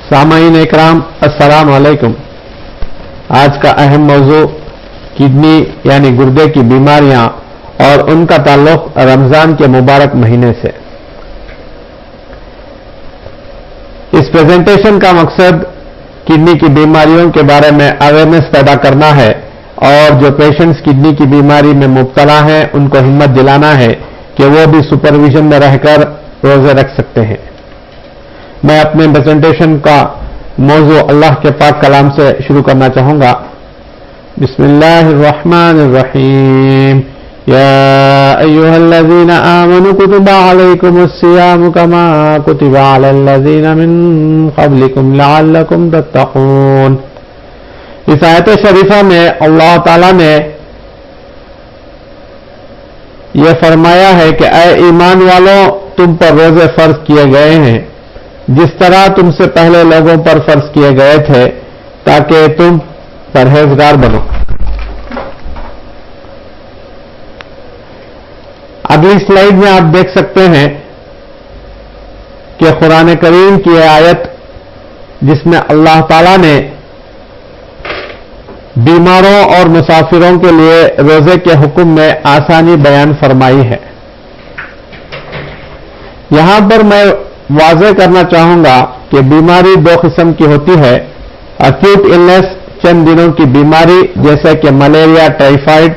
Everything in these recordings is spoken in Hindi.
सामाईन इकराम अस्सलाम वालेकुम। आज का अहम मौजू किडनी यानी गुर्दे की बीमारियां और उनका ताल्लुक रमजान के मुबारक महीने से। इस प्रेजेंटेशन का मकसद किडनी की बीमारियों के बारे में अवेयरनेस पैदा करना है और जो पेशेंट्स किडनी की बीमारी में मुब्तला हैं उनको हिम्मत दिलाना है कि वो भी सुपरविजन में रहकर रोजे रख सकते हैं। मैं अपने प्रेजेंटेशन का मौजू अल्लाह के पाक कलाम से शुरू करना चाहूंगा। बिस्मिल्लाहिर्रहमानिर्रहीम। या अय्युहल्लज़ीना आमनू कुतिबा अलैकुमुस्सियामु कमा कुतिबा अलल्लज़ीना मिन क़ब्लिकुम लअल्लकुम तत्तक़ून। इस आयत शरीफा में अल्लाह ताला ने यह फरमाया है कि ऐ ईमान वालों, तुम पर रोजे फर्ज किए गए हैं जिस तरह तुमसे पहले लोगों पर फर्ज किए गए थे, ताकि तुम परहेजगार बनो। अगली स्लाइड में आप देख सकते हैं कि कुरान करीम की यह आयत जिसमें अल्लाह ताला ने बीमारों और मुसाफिरों के लिए रोजे के हुक्म में आसानी बयान फरमाई है। यहां पर मैं वाज़ेह करना चाहूंगा कि बीमारी दो किस्म की होती है। अक्यूट इलनेस, चंद दिनों की बीमारी जैसे कि मलेरिया, टाइफाइड।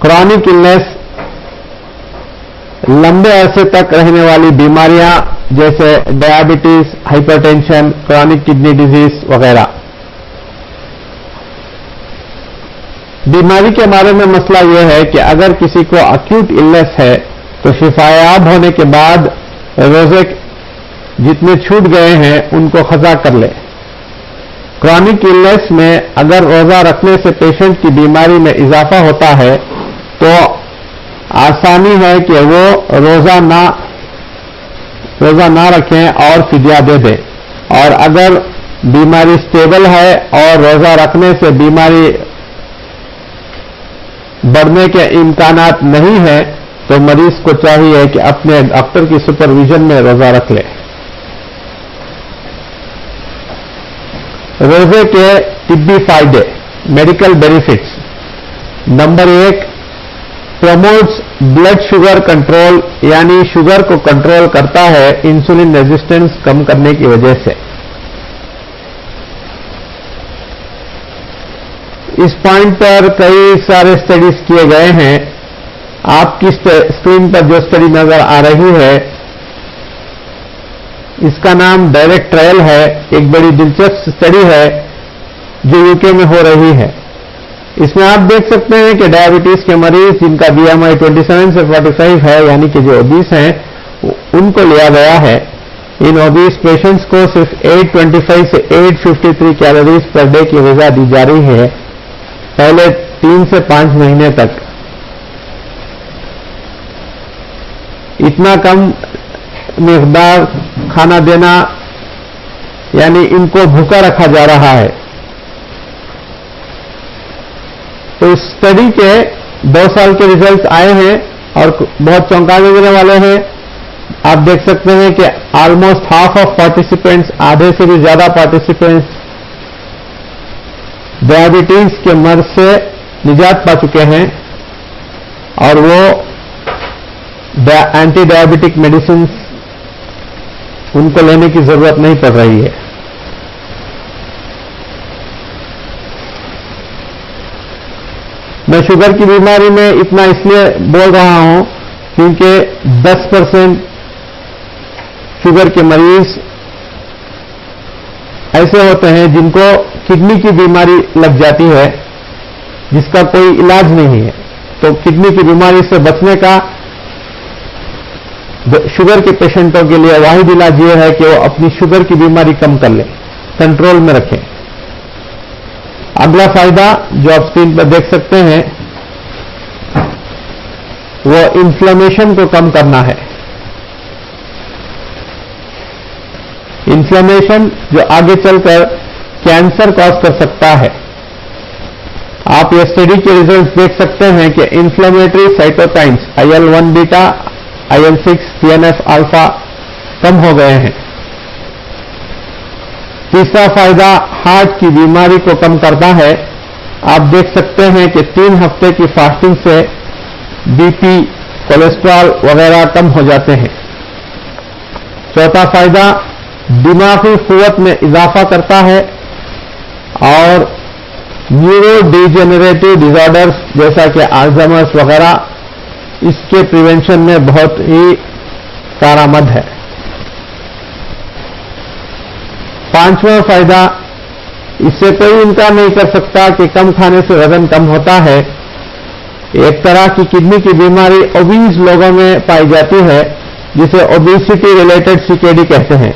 क्रॉनिक इलनेस, लंबे अरसे तक रहने वाली बीमारियां जैसे diabetes, hypertension, chronic kidney disease वगैरह। बीमारी के बारे में मसला यह है कि अगर किसी को अक्यूट इलनेस है तो शिफायाब होने के बाद रोजे जितने छूट गए हैं उनको खजा कर ले। क्रॉनिक इलनेस में अगर रोजा रखने से पेशेंट की बीमारी में इजाफा होता है तो आसानी है कि वो रोजा ना रखें और फिदिया दे दे। और अगर बीमारी स्टेबल है और रोजा रखने से बीमारी बढ़ने के इम्कानात नहीं है तो मरीज को चाहिए कि अपने डॉक्टर की सुपरविजन में रोजा रख ले। रोजे के तिब्बी फायदे, medical benefits. Number 1, promotes blood sugar control, यानी शुगर को कंट्रोल करता है इंसुलिन रेजिस्टेंस कम करने की वजह से। इस पॉइंट पर कई सारे स्टडीज किए गए हैं। आपकी स्क्रीन पर जो स्टडी नजर आ रही है इसका नाम डायरेक्ट ट्रायल है। एक बड़ी दिलचस्प स्टडी है जो यूके में हो रही है। इसमें आप देख सकते हैं कि डायबिटीज के मरीज जिनका बीएमआई 27 से 45 है, यानी कि जो ओबीस हैं, उनको लिया गया है। इन ओबीस पेशेंट्स को सिर्फ 825 से 853 कैलोरीज पर डे की ग़िज़ा दी जा रही है पहले 3 से 5 महीने तक। इतना कम मिक़दार खाना देना यानी इनको भूखा रखा जा रहा है। तो इस स्टडी के 2 साल के रिजल्ट्स आए हैं और बहुत चौंकाने देने वाले हैं। आप देख सकते हैं कि ऑलमोस्ट हाफ ऑफ पार्टिसिपेंट्स, आधे से भी ज्यादा पार्टिसिपेंट्स डायबिटीज के मर्ज से निजात पा चुके हैं और वो एंटी डायबिटिक मेडिसिन उनको लेने की जरूरत नहीं पड़ रही है। मैं शुगर की बीमारी में इतना इसलिए बोल रहा हूं क्योंकि 10% शुगर के मरीज ऐसे होते हैं जिनको किडनी की बीमारी लग जाती है जिसका कोई इलाज नहीं है। तो किडनी की बीमारी से बचने का शुगर के पेशेंटों के लिए वाहिद इलाज यह है कि वो अपनी शुगर की बीमारी कम कर लें, कंट्रोल में रखें। अगला फायदा जो आप स्क्रीन पर देख सकते हैं वो इन्फ्लेमेशन को कम करना है। इन्फ्लेमेशन जो आगे चलकर कैंसर कॉज कर सकता है। आप ये स्टडी के रिजल्ट्स देख सकते हैं कि inflammatory cytokines IL-1 beta, IL-6, TNF alpha कम हो गए हैं। तीसरा फायदा हार्ट की बीमारी को कम करता है। आप देख सकते हैं कि 3 हफ्ते की फास्टिंग से बीपी, कोलेस्ट्रॉल वगैरह कम हो जाते हैं। चौथा फायदा दिमागी कुव्वत में इजाफा करता है और न्यूरो डिजेनरेटिव डिसऑर्डर्स जैसा कि अल्जाइमर्स वगैरह इसके प्रिवेंशन में बहुत ही कारआमद है। पांचवा फायदा, इससे कोई इनकार नहीं कर सकता कि कम खाने से वजन कम होता है। एक तरह की किडनी की बीमारी ओबीज लोगों में पाई जाती है जिसे ओबेसिटी रिलेटेड सीकेडी कहते हैं।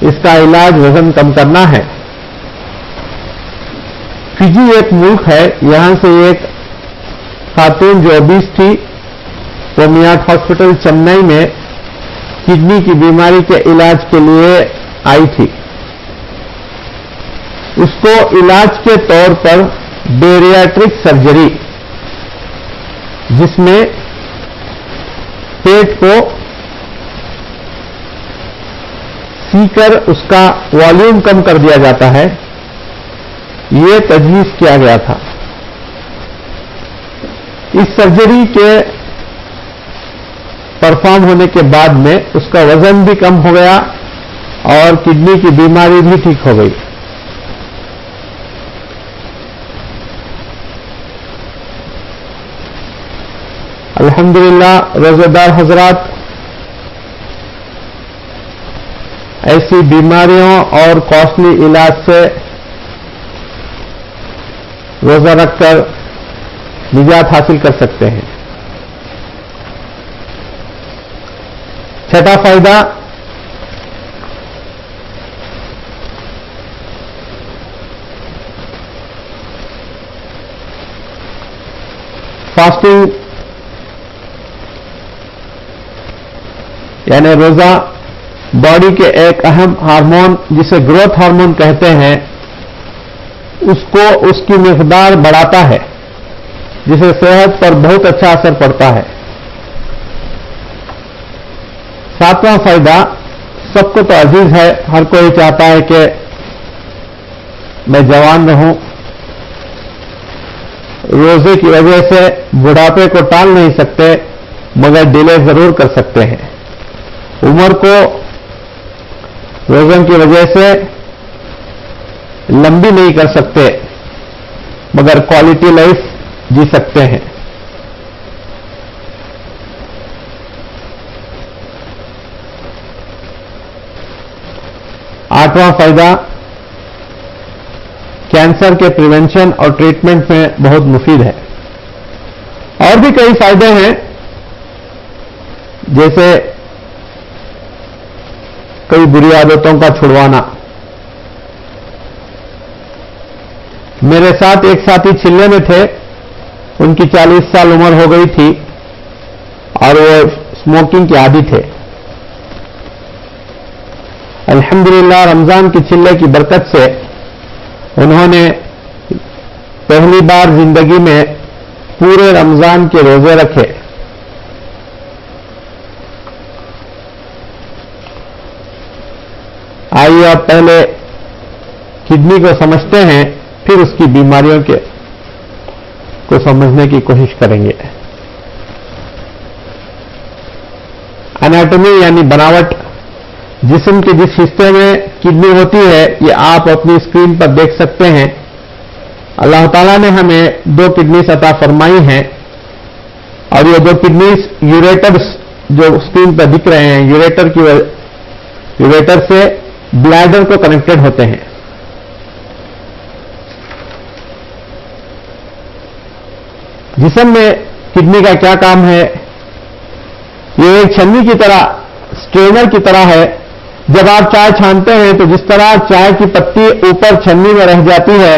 इसका इलाज वजन कम करना है। फिजी एक मुल्क है, यहां से एक खातून जो ओबीस थी वो मियाट हॉस्पिटल चेन्नई में किडनी की बीमारी के इलाज के लिए आई थी। उसको इलाज के तौर पर बेरियाट्रिक सर्जरी, जिसमें पेट को सीकर उसका वॉल्यूम कम कर दिया जाता है, ये तजवीज किया गया था। इस सर्जरी के परफॉर्म होने के बाद में उसका वजन भी कम हो गया और किडनी की बीमारी भी ठीक हो गई। अल्हम्दुलिल्लाह, रोजेदार हजरात, ऐसी बीमारियों और कॉस्टली इलाज से रोजा रखकर निजात हासिल कर सकते हैं। छठा फायदा, फास्टिंग यानी रोजा बॉडी के एक अहम हार्मोन जिसे ग्रोथ हार्मोन कहते हैं उसको उसकी मिकदार बढ़ाता है, जिससे सेहत पर बहुत अच्छा असर पड़ता है। सातवां फायदा, सबको तो अजीज है, हर कोई चाहता है कि मैं जवान रहूं। रोजे की वजह से बुढ़ापे को टाल नहीं सकते मगर डिले जरूर कर सकते हैं। उम्र को रोजों की वजह से लंबी नहीं कर सकते मगर क्वालिटी लाइफ जी सकते हैं। आठवां फायदा, कैंसर के प्रिवेंशन और ट्रीटमेंट में बहुत मुफीद है। और भी कई फायदे हैं, जैसे कई बुरी आदतों का छुड़वाना। मेरे साथ एक साथी चिल्ले में थे, उनकी 40 साल उम्र हो गई थी और वो स्मोकिंग के आदी थे। अल्हम्दुलिल्लाह, रमजान के चिल्ले की बरकत से उन्होंने पहली बार जिंदगी में पूरे रमजान के रोजे रखे। आइए अब पहले किडनी को समझते हैं, फिर उसकी बीमारियों को समझने की कोशिश करेंगे। एनाटॉमी यानी बनावट, जिस्म के जिस हिस्से में किडनी होती है ये आप अपनी स्क्रीन पर देख सकते हैं। अल्लाह ताला ने हमें 2 किडनी अता फरमाई हैं और ये 2 किडनी यूरेटर्स जो स्क्रीन पर दिख रहे हैं, यूरेटर से ब्लैडर को कनेक्टेड होते हैं। जिस्म में किडनी का क्या काम है? ये एक छन्नी की तरह, स्ट्रेनर की तरह है। जब आप चाय छानते हैं तो जिस तरह चाय की पत्ती ऊपर छन्नी में रह जाती है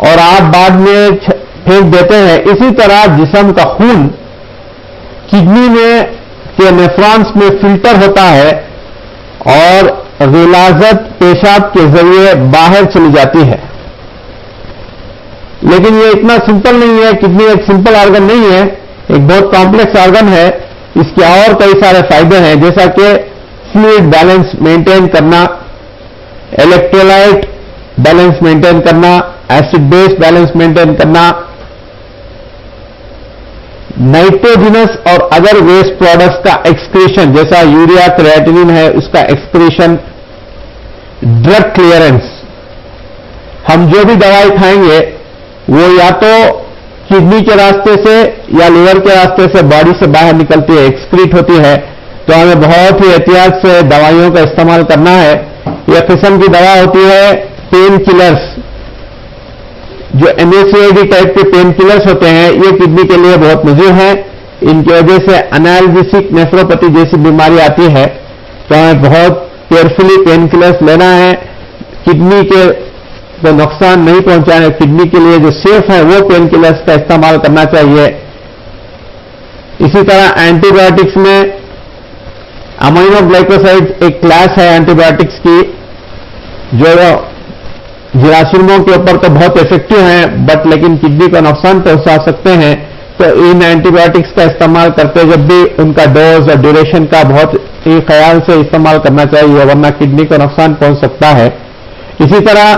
और आप बाद में फेंक देते हैं, इसी तरह जिस्म का खून किडनी में के नेफ्रॉन्स में फिल्टर होता है और गिलाजत पेशाब के जरिए बाहर चली जाती है। लेकिन ये इतना सिंपल नहीं है, किडनी एक सिंपल ऑर्गन नहीं है, एक बहुत कॉम्प्लेक्स ऑर्गन है। इसके और कई सारे फायदे हैं, जैसा कि फ्लूइड बैलेंस मेंटेन करना, इलेक्ट्रोलाइट बैलेंस मेंटेन करना, एसिड बेस बैलेंस मेंटेन करना, नाइट्रोजिनस और अदर वेस्ट प्रोडक्ट्स का एक्सक्रीशन जैसा यूरिया, क्रिएटिनिन है उसका एक्सक्रीशन, ड्रग क्लियरेंस। हम जो भी दवाई खाएंगे वो या तो किडनी के रास्ते से या लिवर के रास्ते से बॉडी से बाहर निकलती है, एक्सक्रीट होती है, तो हमें बहुत ही एहतियात से दवाइयों का इस्तेमाल करना है। यह किस्म की दवा होती है पेन किलर्स, जो NSAID टाइप के पेन किलर्स होते हैं, ये किडनी के लिए बहुत मुज़िर हैं। इनकी वजह से एनाल्जेसिक नेफ्रोपैथी जैसी बीमारी आती है, तो हमें बहुत केयरफुली पेन किलर्स लेना है। किडनी के तो नुकसान नहीं पहुंचाने, किडनी के लिए जो सेफ है वो पेन किलर्स का इस्तेमाल करना चाहिए। इसी तरह एंटीबायोटिक्स में अमीनोग्लाइकोसाइड एक क्लास है एंटीबायोटिक्स की, जो जीरासिमों के ऊपर तो बहुत इफेक्टिव हैं, बट लेकिन किडनी को नुकसान पहुंचा सकते हैं। तो इन एंटीबायोटिक्स का इस्तेमाल करते जब भी उनका डोज और ड्यूरेशन का बहुत ही ख्याल से इस्तेमाल करना चाहिए, वरना किडनी को नुकसान पहुंच सकता है। इसी तरह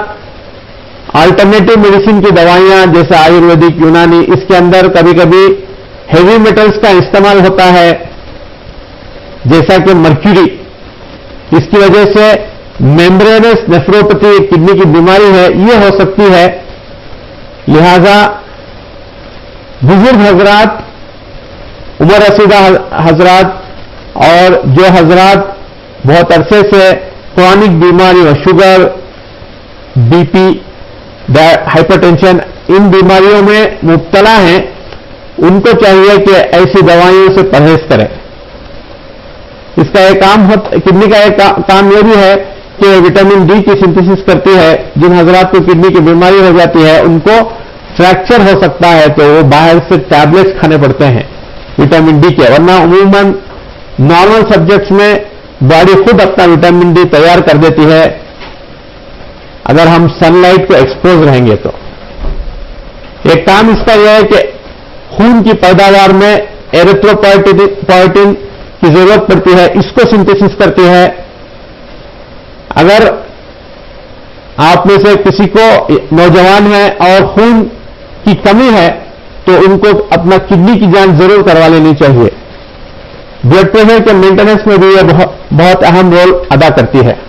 अल्टरनेटिव मेडिसिन की दवाइयां जैसे आयुर्वेदिक, यूनानी, इसके अंदर कभी कभी हेवी मेटल्स का इस्तेमाल होता है, जैसा कि मर्क्यूरी। इसकी वजह से मेम्ब्रेनस नेफ्रोपैथी किडनी की बीमारी है, ये हो सकती है। लिहाजा बुजुर्ग हजरात, उम्र रसीदा हजरात और जो हजरात बहुत अरसे से क्रॉनिक बीमारियों, शुगर, बीपी, हाइपरटेंशन, इन बीमारियों में मुब्तला हैं, उनको चाहिए कि ऐसी दवाइयों से परहेज करें। इसका एक काम किडनी का एक काम यह भी है कि विटामिन डी की सिंथेसिस करती है। जिन हजरात को किडनी की बीमारी हो जाती है उनको फ्रैक्चर हो सकता है, तो वो बाहर से टैबलेट्स खाने पड़ते हैं विटामिन डी के, वरना अमूमन नॉर्मल सब्जेक्ट्स में बॉडी खुद अपना विटामिन डी तैयार कर देती है अगर हम सनलाइट को एक्सपोज रहेंगे तो। एक काम इसका यह है कि खून की पैदावार में एरिथ्रोपोएटिन की जरूरत पड़ती है, इसको सिंथेसिस करती है। अगर आप में से किसी को नौजवान है और खून की कमी है तो उनको अपना किडनी की जांच जरूर करवा लेनी चाहिए। ब्लड प्रेशर के मेंटेनेंस में भी यह बहुत अहम रोल अदा करती है।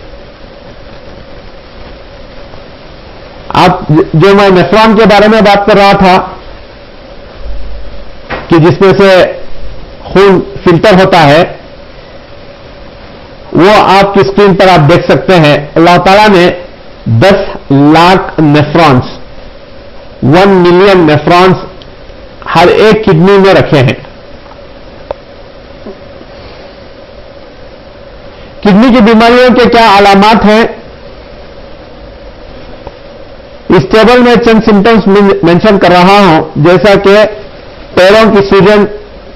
आप जो मैं नेफ्रॉन के बारे में बात कर रहा था कि जिसमें से खून फिल्टर होता है, वो आपकी स्क्रीन पर आप देख सकते हैं। अल्लाह ताला ने 10 लाख नेफ्रॉन्स, 1 मिलियन नेफ्रॉन्स हर एक किडनी में रखे हैं। किडनी की बीमारियों के क्या अलामात हैं, इस टेबल में चंद सिम्टम्स मेंशन कर रहा हूं, जैसा कि पैरों की सूजन,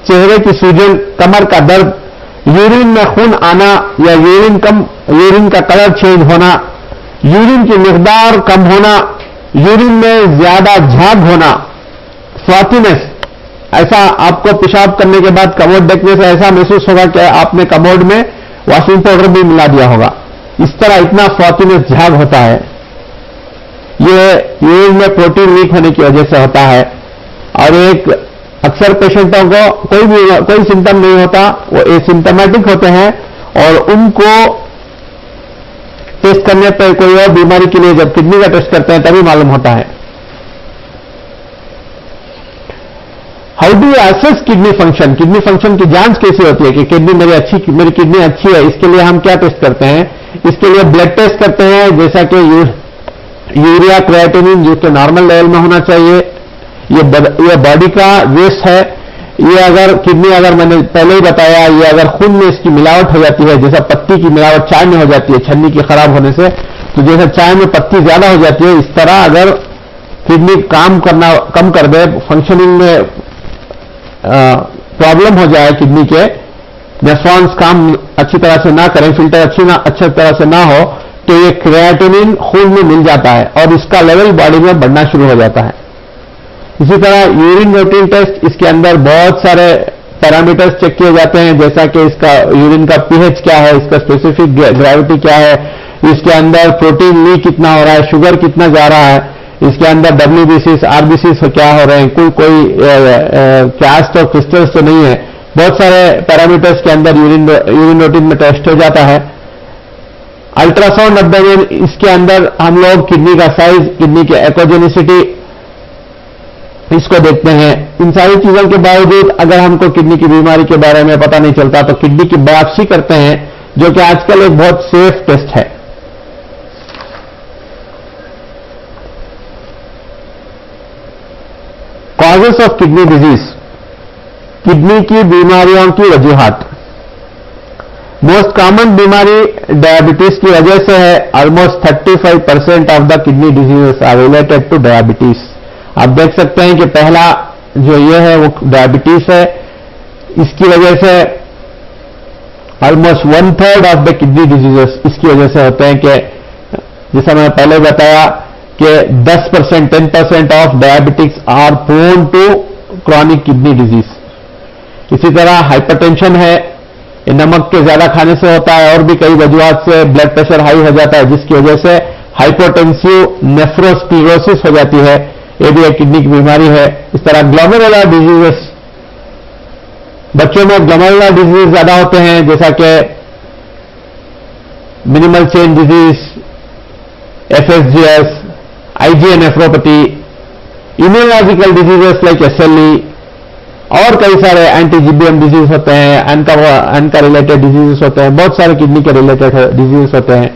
चेहरे की सूजन, कमर का दर्द, यूरिन में खून आना या यूरिन का कलर चेंज होना, यूरिन की मिकदार कम होना, यूरिन में ज्यादा झाग होना, स्वाथीनेस, ऐसा आपको पेशाब करने के बाद कमोड देखने से ऐसा महसूस होगा कि आपने कमोड में वॉशिंग पाउडर भी मिला दिया होगा, इस तरह इतना स्वाथीनेस झाग होता है। ये यूरिन में प्रोटीन लीक होने की वजह से होता है। और एक अक्सर पेशेंटों को कोई सिम्टम नहीं होता, वो एसिम्टोमेटिक होते हैं और उनको टेस्ट करने पर कोई और बीमारी के लिए जब किडनी का टेस्ट करते हैं तभी मालूम होता है। How do you assess kidney function? Kidney function की जांच कैसे होती है कि मेरी किडनी अच्छी है, इसके लिए हम क्या टेस्ट करते हैं? इसके लिए ब्लड टेस्ट करते हैं, जैसा कि यूरिया, क्रिएटिनिन जो कि नॉर्मल लेवल में होना चाहिए। ये बॉडी का वेस्ट है। ये अगर किडनी, अगर मैंने पहले ही बताया, ये अगर खून में इसकी मिलावट हो जाती है, जैसा पत्ती की मिलावट चाय में हो जाती है छन्नी की खराब होने से, तो जैसा चाय में पत्ती ज्यादा हो जाती है, इस तरह अगर किडनी काम करना कम कर दे, फंक्शनिंग में प्रॉब्लम हो जाए, किडनी के नेफ्रॉन्स काम अच्छी तरह से ना करें, फिल्टर अच्छी तरह से ना हो, तो ये क्रिएटिनिन खून में मिल जाता है और इसका लेवल बॉडी में बढ़ना शुरू हो जाता है। इसी तरह यूरिन रूटीन टेस्ट, इसके अंदर बहुत सारे पैरामीटर्स चेक किए जाते हैं, जैसा कि इसका यूरिन का पीएच क्या है, इसका स्पेसिफिक ग्रेविटी क्या है, इसके अंदर प्रोटीन नी कितना हो रहा है, शुगर कितना जा रहा है, इसके अंदर WBCs, RBCs क्या हो रहे हैं, कोई कैस्ट और क्रिस्टल्स तो नहीं है। बहुत सारे पैरामीटर्स के अंदर यूरिन रूटीन में टेस्ट हो जाता है। अल्ट्रासाउंड एब्डोमेन, इसके अंदर हम लोग किडनी का साइज, किडनी की एक्वाजेनिसिटी इसको देखते हैं। इन सारी चीजों के बावजूद अगर हमको किडनी की बीमारी के बारे में पता नहीं चलता तो किडनी की बायोप्सी करते हैं, जो कि आजकल एक बहुत सेफ टेस्ट है। Causes of kidney disease, kidney की बीमारियों की वजूहात। मोस्ट कॉमन बीमारी डायबिटीज की वजह से है। Almost 35% of the kidney diseases are related to diabetes. आप देख सकते हैं कि पहला जो ये है वो डायबिटीज है। इसकी वजह से almost 1/3 of the kidney diseases इसकी वजह से होते हैं कि जैसा मैंने पहले बताया कि 10%, 10% of diabetics are prone to chronic kidney disease. इसी तरह हाइपरटेंशन है, ये नमक के ज्यादा खाने से होता है और भी कई वजूहात से ब्लड प्रेशर हाई हो जाता है, जिसकी वजह से हाइपोटेंसिव नेफ्रोस्क्लेरोसिस हो जाती है, ये भी एक किडनी की बीमारी है। इस तरह ग्लोमेरुलर डिजीजेस, बच्चों में ग्लोमेरुलर डिजीज ज्यादा होते हैं, जैसा कि minimal change disease, FSGS, IgA nephropathy, immunological diseases like SLE और कई सारे एंटी-GBM डिजीज होते हैं, एनका रिलेटेड डिजीजेस होते हैं, बहुत सारे किडनी के रिलेटेड डिजीज होते हैं।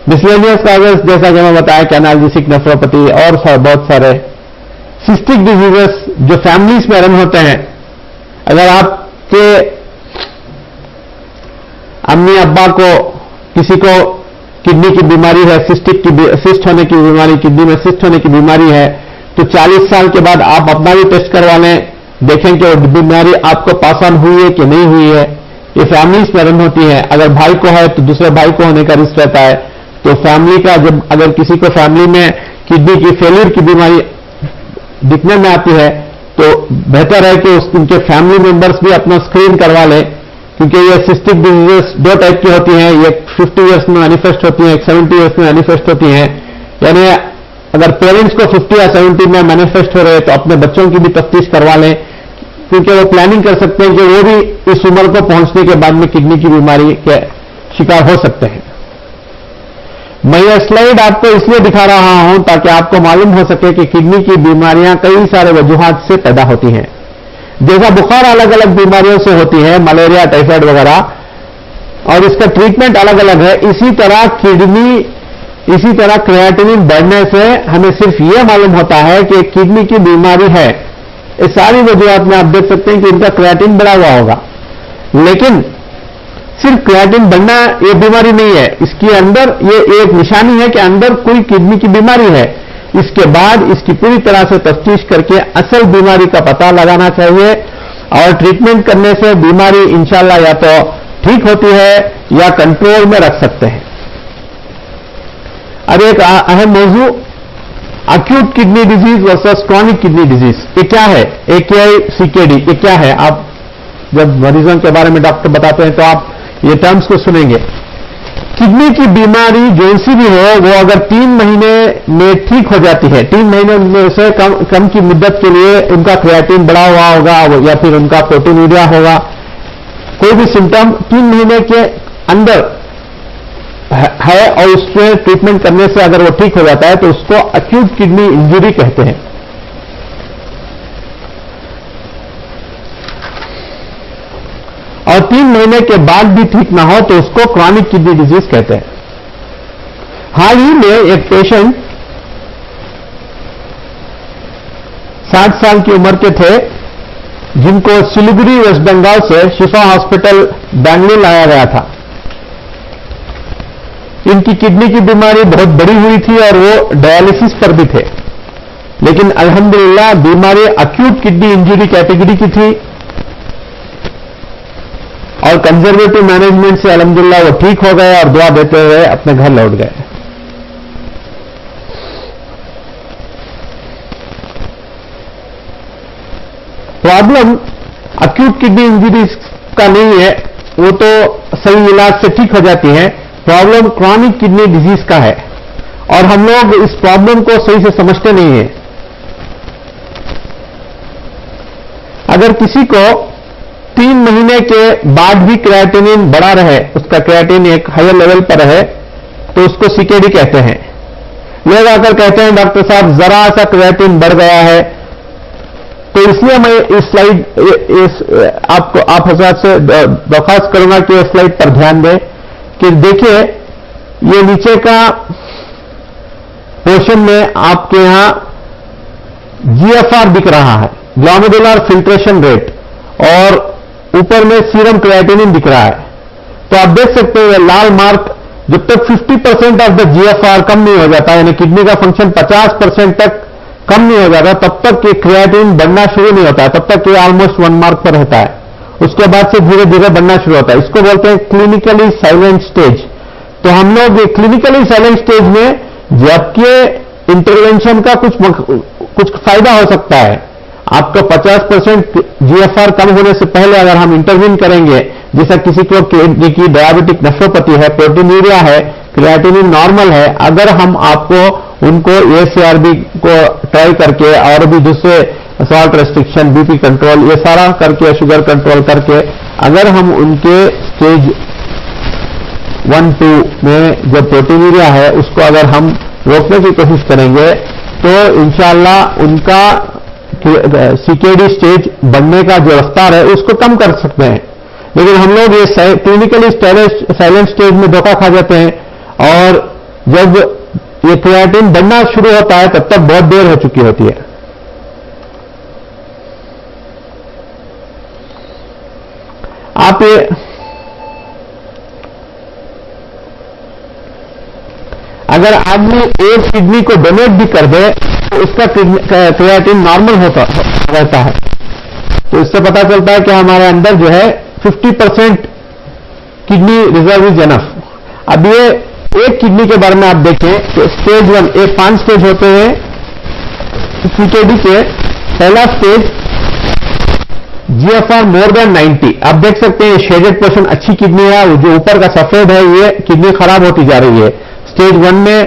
मिसलेनियस कॉजेस जैसा कि मैं बताया कि एनाल्जेसिक नेफ्रोपैथी और बहुत सारे सिस्टिक डिजीजेस जो फैमिलीज में रन होते हैं। अगर आपके अम्मी अब्बा को किसी को किडनी की बीमारी है, सिस्ट होने की बीमारी, किडनी में सिस्ट होने की बीमारी है, तो 40 साल के बाद आप अपना भी टेस्ट करवा लें, देखें कि वो बीमारी आपको पास ऑन हुई है कि नहीं हुई है। ये फैमिलीज में रन होती है। अगर भाई को है तो दूसरे भाई को होने का रिस्क रहता है। तो फैमिली का जब अगर किसी को फैमिली में किडनी की फेलियर की बीमारी दिखने में आती है तो बेहतर है कि उनके फैमिली मेंबर्स भी अपना स्क्रीन करवा लें, क्योंकि ये सिस्टिक डिजीजेस 2 टाइप की होती हैं। एक 50 ईयर्स में मैनिफेस्ट होती हैं, एक 70 ईयर्स में मैनिफेस्ट होती हैं। यानी अगर पेरेंट्स को 50 या 70 में मैनिफेस्ट हो रहे हैं तो अपने बच्चों की भी तफ्तीश करवा लें, क्योंकि वो प्लानिंग कर सकते हैं कि वो भी इस उम्र को पहुंचने के बाद में किडनी की बीमारी के शिकार हो सकते हैं। मैं यह स्लाइड आपको इसलिए दिखा रहा हूं ताकि आपको मालूम हो सके कि किडनी की बीमारियां कई सारे वजूहात से पैदा होती हैं। जैसा बुखार अलग अलग बीमारियों से होती है, मलेरिया, टाइफाइड वगैरह, और इसका ट्रीटमेंट अलग अलग है, इसी तरह क्रिएटिनिन बढ़ने से हमें सिर्फ यह मालूम होता है कि किडनी की बीमारी है। इस सारी वजूहात में आप देख सकते हैं कि इनका क्रिएटिन बढ़ा हुआ होगा, लेकिन सिर्फ क्रिएटिन बढ़ना ये बीमारी नहीं है। इसके अंदर ये एक निशानी है कि अंदर कोई किडनी की बीमारी है। इसके बाद इसकी पूरी तरह से तफ्तीश करके असल बीमारी का पता लगाना चाहिए और ट्रीटमेंट करने से बीमारी इंशाल्लाह या तो ठीक होती है या कंट्रोल में रख सकते हैं। अब एक अहम मौजू, acute kidney disease versus chronic kidney disease. ये क्या है? AKI CKD ये क्या है? आप जब मरीजों के बारे में डॉक्टर बताते हैं तो आप ये टर्म्स को सुनेंगे। किडनी की बीमारी जो सी भी हो वो अगर 3 महीने में ठीक हो जाती है, 3 महीने में से कम की मुद्दत के लिए उनका क्रिएटिन बढ़ा हुआ होगा या फिर उनका प्रोटीनूरिया होगा, कोई भी सिम्टम 3 महीने के अंदर है और उसमें ट्रीटमेंट करने से अगर वो ठीक हो जाता है तो उसको अक्यूट किडनी इंजरी कहते हैं। और 3 महीने के बाद भी ठीक ना हो तो उसको क्रॉनिक किडनी डिजीज कहते हैं। हाल ही में एक पेशेंट 60 साल की उम्र के थे, जिनको सिलीगुड़ी वेस्ट बंगाल से शिफा हॉस्पिटल बैंगलोर लाया गया था। इनकी किडनी की बीमारी बहुत बड़ी हुई थी और वो डायलिसिस पर भी थे, लेकिन अल्हम्दुलिल्लाह बीमारी अक्यूट किडनी इंजरी कैटेगरी की थी और कंजर्वेटिव मैनेजमेंट से अल्हम्दुलिल्लाह वो ठीक हो गए और दुआ देते हुए अपने घर लौट गए। प्रॉब्लम अक्यूट किडनी इंजरी का नहीं है, वो तो सही इलाज से ठीक हो जाती है, प्रॉब्लम क्रॉनिक किडनी डिजीज का है और हम लोग इस प्रॉब्लम को सही से समझते नहीं है। अगर किसी को 3 महीने के बाद भी क्रिएटिनिन बढ़ा रहे, उसका क्रिएटिन एक हायर लेवल पर है, तो उसको सीकेडी कहते हैं। लोग आकर कहते हैं डॉक्टर साहब जरा सा क्रिएटिन बढ़ गया है, तो इसलिए मैं इस स्लाइड आप हजरात से दरख्वास्त करूंगा कि इस स्लाइड पर ध्यान दें कि देखिए ये नीचे का पोर्शन में आपके यहां जीएफआर दिख रहा है, ग्लोमेरुलर फिल्ट्रेशन रेट, और ऊपर में सीरम क्रिएटिनिन दिख रहा है। तो आप देख सकते हैं लाल मार्क, जब तक 50% ऑफ द जीएफआर कम नहीं हो जाता, यानी किडनी का फंक्शन 50% तक कम नहीं हो जाता, तब तक ये क्रिएटिनिन बढ़ना शुरू नहीं होता है, तब तक ये ऑलमोस्ट 1 मार्क पर रहता है। उसके बाद से धीरे धीरे बढ़ना शुरू होता है। इसको बोलते हैं क्लिनिकली साइलेंट स्टेज। तो हम लोग क्लिनिकली साइलेंट स्टेज में जबकि इंटरवेंशन का कुछ फायदा हो सकता है, आपका 50% जीएफआर कम होने से पहले अगर हम इंटरवीन करेंगे, जैसा किसी को किडनी की डायबिटिक नेफ्रोपैथी है, प्रोटीनूरिया है, क्रिएटिनिन नॉर्मल है, अगर हम आपको उनको एसीआरबी को ट्राई करके और भी दूसरे सॉल्ट रेस्ट्रिक्शन, बीपी कंट्रोल, ये सारा करके, शुगर कंट्रोल करके, अगर हम उनके स्टेज 1-2 में जो प्रोटीनूरिया है उसको अगर हम रोकने की कोशिश करेंगे, तो इंशाअल्लाह उनका सीकेडी स्टेज बढ़ने का जो रफ्तार है उसको कम कर सकते हैं। लेकिन हम लोग ये क्लिनिकली साइलेंट स्टेज में धोखा खा जाते हैं, और जब ये क्रिएटिन बढ़ना शुरू होता है तब तक बहुत देर हो चुकी होती है। आप ये अगर आदमी एक किडनी को डोनेट भी कर दे तो उसका क्रिएटिन नॉर्मल होता रहता है। तो इससे पता चलता है कि हमारे अंदर जो है 50% किडनी रिजर्व इज एनफ। अब ये एक किडनी के बारे में आप देखें तो स्टेज 1, ये 5 स्टेज होते हैं सीकेडी के। पहला स्टेज जीएफआर मोर देन 90। आप देख सकते हैं शेडेड पोर्शन अच्छी किडनी है, जो ऊपर का सफेद है ये किडनी खराब होती जा रही है। स्टेज 1 में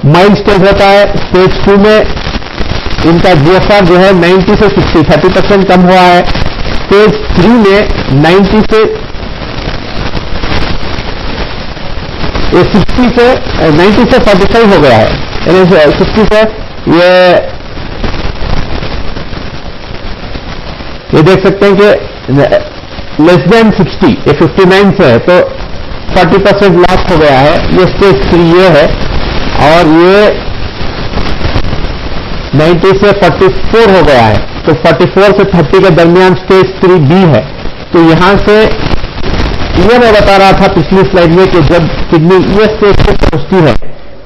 माइल्ड स्टेज होता है, स्टेज 2 में इनका जीएफआर जो है 90 से 60, 30% कम हुआ है। स्टेज 3 में 90 से 45 हो गया है, यानी 60 से ये देख सकते हैं कि लेस देन 60, ये 59 से है, तो 40% लॉस हो गया है। ये स्टेज 3 ये है, और ये 90 से 44 हो गया है, तो 44 से 30 के दरमियान स्टेज 3B है। तो यहां से ये मैं बता रहा था पिछली स्लाइड में कि जब किडनी ये स्टेज पे पहुंचती है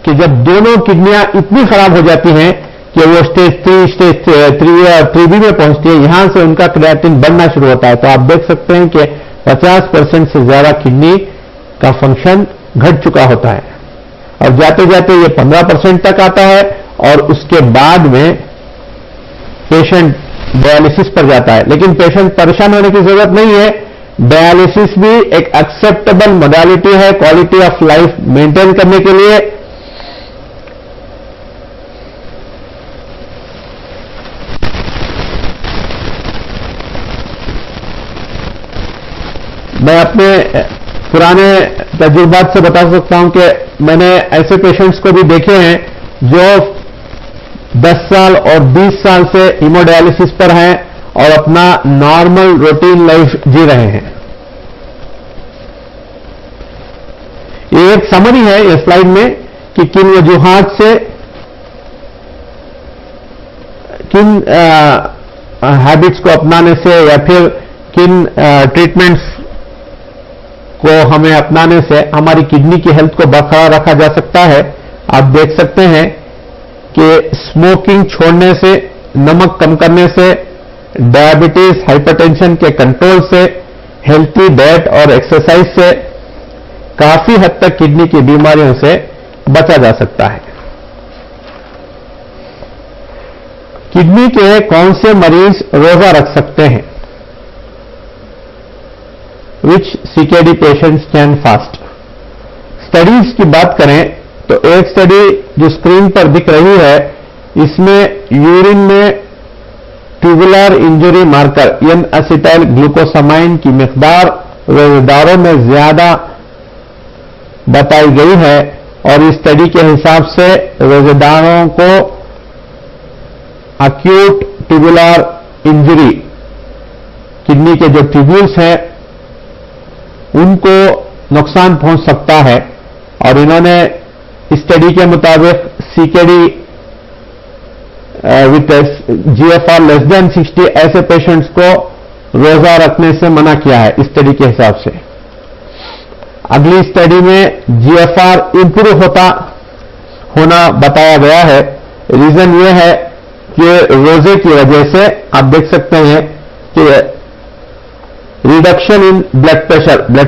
कि जब दोनों किडनियां इतनी खराब हो जाती हैं कि वो स्टेज 3B में पहुंचती है, यहां से उनका क्रिएटिन बढ़ना शुरू होता है। तो आप देख सकते हैं कि 50% से ज्यादा किडनी का फंक्शन घट चुका होता है, और जाते जाते ये 15% तक आता है, और उसके बाद में पेशेंट डायलिसिस पर जाता है। लेकिन पेशेंट परेशान होने की जरूरत नहीं है, डायलिसिस भी एक एक्सेप्टेबल मोडालिटी है क्वालिटी ऑफ लाइफ मेंटेन करने के लिए। मैं अपने पुराने तजुर्बात से बता सकता हूं कि मैंने ऐसे पेशेंट्स को भी देखे हैं जो 10 साल और 20 साल से हीमोडायलिसिस पर हैं और अपना नॉर्मल रूटीन लाइफ जी रहे हैं। ये एक समरी है इस स्लाइड में कि किन वजूहात से, किन हैबिट्स को अपनाने से या फिर किन ट्रीटमेंट्स को हमें अपनाने से हमारी किडनी की हेल्थ को बरकरार रखा जा सकता है। आप देख सकते हैं कि स्मोकिंग छोड़ने से, नमक कम करने से, डायबिटीज, हाइपरटेंशन के कंट्रोल से, हेल्थी डाइट और एक्सरसाइज से काफी हद तक किडनी की बीमारियों से बचा जा सकता है। किडनी के कौन से मरीज रोजा रख सकते हैं? Which CKD patients can fast? Studies की बात करें तो एक स्टडी जो स्क्रीन पर दिख रही है, इसमें यूरिन में tubular injury marker N acetyl glucosamine की मिकदार रोजेदारों में ज्यादा बताई गई है और इस स्टडी के हिसाब से रोजेदारों को अक्यूट ट्यूबुलर इंजरी, किडनी के जो ट्यूब्यूल्स हैं उनको नुकसान पहुंच सकता है। और इन्होंने स्टडी के मुताबिक CKD with GFR less than 60 ऐसे पेशेंट्स को रोजा रखने से मना किया है इस स्टडी के हिसाब से। अगली स्टडी में जीएफआर इंप्रूव होना बताया गया है। रीजन यह है कि रोजे की वजह से आप देख सकते हैं कि रिडक्शन इन ब्लड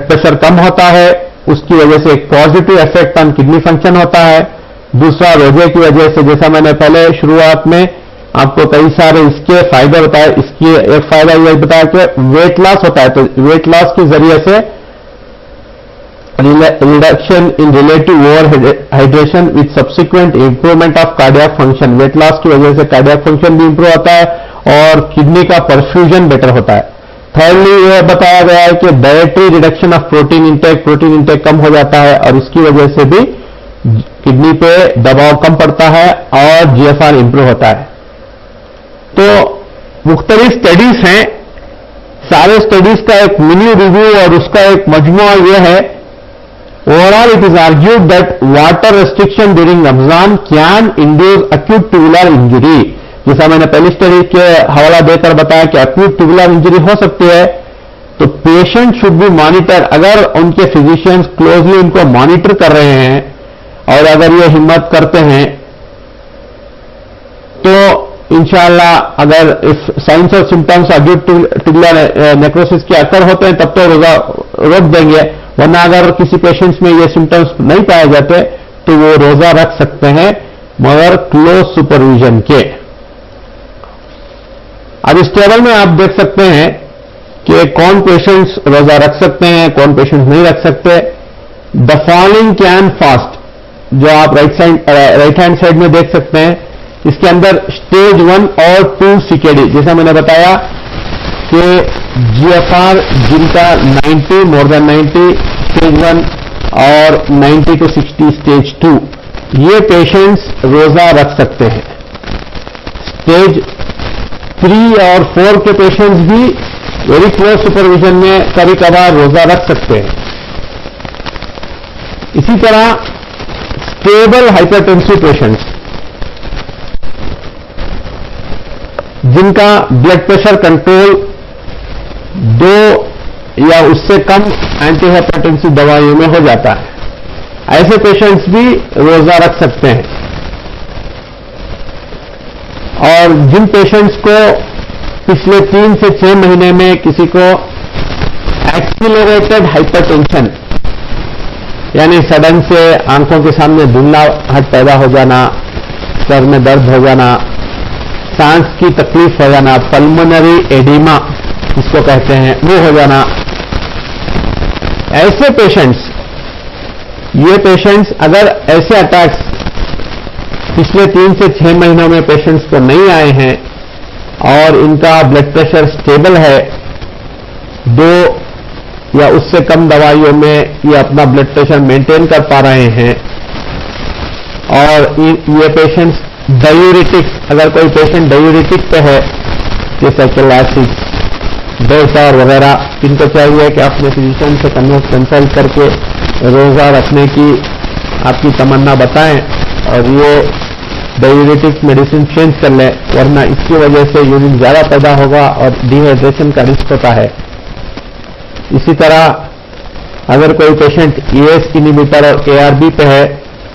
प्रेशर कम होता है, उसकी वजह से एक positive effect on kidney function होता है। दूसरा, रोजे की वजह से, जैसा मैंने पहले शुरुआत में आपको कई सारे इसके फायदे बताए, इसकी एक फायदा यह बताया कि वेट लॉस होता है, तो वेट लॉस के जरिए से reduction in relative over hydration with subsequent improvement of cardiac function, weight loss की वजह से कार्डियक फंक्शन भी इंप्रूव होता है और किडनी का परफ्यूजन बेटर होता है। थर्डली, यह बताया गया है कि dietary reduction of protein intake कम हो जाता है और इसकी वजह से भी किडनी पे दबाव कम पड़ता है और जीएफआर इंप्रूव होता है। तो मुख्तलिफ स्टडीज हैं, सारे स्टडीज का एक मिनी रिव्यू और उसका एक मजमुआ यह है। Overall it is argued that water restriction during Ramzan can induce acute tubular injury. जैसा मैंने पहली स्टडी के हवाला देकर बताया कि अक्यूट ट्यूबुलर इंजरी हो सकती है, तो पेशेंट शुड बी मॉनिटर। अगर उनके फिजिशियंस क्लोजली उनको मॉनिटर कर रहे हैं और अगर ये हिम्मत करते हैं तो इंशाअल्लाह, अगर इस साइंस और सिम्टम्स अक्यूट ट्यूबुलर नेक्रोसिस के अक्सर होते हैं तब तो रोजा रोक देंगे, वरना अगर किसी पेशेंट्स में ये सिम्टम्स नहीं पाए जाते तो वो रोजा रख सकते हैं, मगर क्लोज सुपरविजन के। अब इस टेबल में आप देख सकते हैं कि कौन पेशेंट्स रोजा रख सकते हैं, कौन पेशेंट्स नहीं रख सकते। द फॉलोइंग कैन फास्ट, जो आप राइट हैंड साइड में देख सकते हैं, इसके अंदर स्टेज 1 और 2 सीकेडी, जैसा मैंने बताया कि जीएफआर जिनका 90 मोर देन 90 स्टेज 1 और 90 to 60 स्टेज 2, ये पेशेंट्स रोजा रख सकते हैं। स्टेज 3 और 4 के पेशेंट्स भी वेरी क्लोज सुपरविजन में कभी कभार रोजा रख सकते हैं। इसी तरह स्टेबल हाइपरटेंसिव पेशेंट्स, जिनका ब्लड प्रेशर कंट्रोल 2 या उससे कम एंटी हाइपरटेंसिव दवाइयों में हो जाता है, ऐसे पेशेंट्स भी रोजा रख सकते हैं। और जिन पेशेंट्स को पिछले 3 से 6 महीने में किसी को एक्सीलरेटेड हाइपरटेंशन, यानी सडन से आंखों के सामने धुंधलाहट पैदा हो जाना, सर में दर्द हो जाना, सांस की तकलीफ हो जाना, पल्मोनरी एडिमा इसको कहते हैं, वो हो जाना, ऐसे पेशेंट्स, ये पेशेंट्स अगर ऐसे अटैक्स पिछले 3 से 6 महीनों में पेशेंट्स को नहीं आए हैं और इनका ब्लड प्रेशर स्टेबल है, 2 या उससे कम दवाइयों में ये अपना ब्लड प्रेशर मेंटेन कर पा रहे हैं, और ये पेशेंट्स डायूरेटिक्स, अगर कोई पेशेंट डायूरेटिक पे है जैसे कैलासिस, डोसार वगैरह, इनको चाहिए कि अपने फिजिशियन से कंसल्ट करके रोजा रखने की आपकी तमन्ना बताएं और ये डायूरेटिक मेडिसिन चेंज कर लें, वरना इसकी वजह से यूरिन ज्यादा पैदा होगा और डिहाइड्रेशन का रिस्क होता है। इसी तरह अगर कोई पेशेंट ES इनहिबिटर और ARB पे है,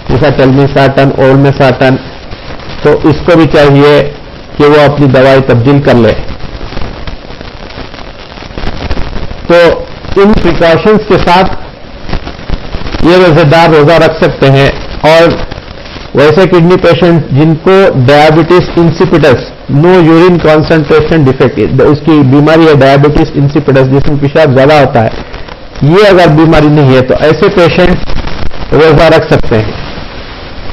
जैसा टेलमिसार्टन, ओल्मेसार्टन, तो इसको भी चाहिए कि वो अपनी दवाई तब्दील कर ले। तो इन प्रिकॉशंस के साथ ये रोजेदार रोजा रख सकते हैं। और वैसे किडनी पेशेंट जिनको diabetes insipidus, no urine concentration defect, उसकी बीमारी है डायबिटीज इंसिपिडस जिसमें पेशाब ज्यादा होता है, ये अगर बीमारी नहीं है तो ऐसे पेशेंट रोजा रख सकते हैं।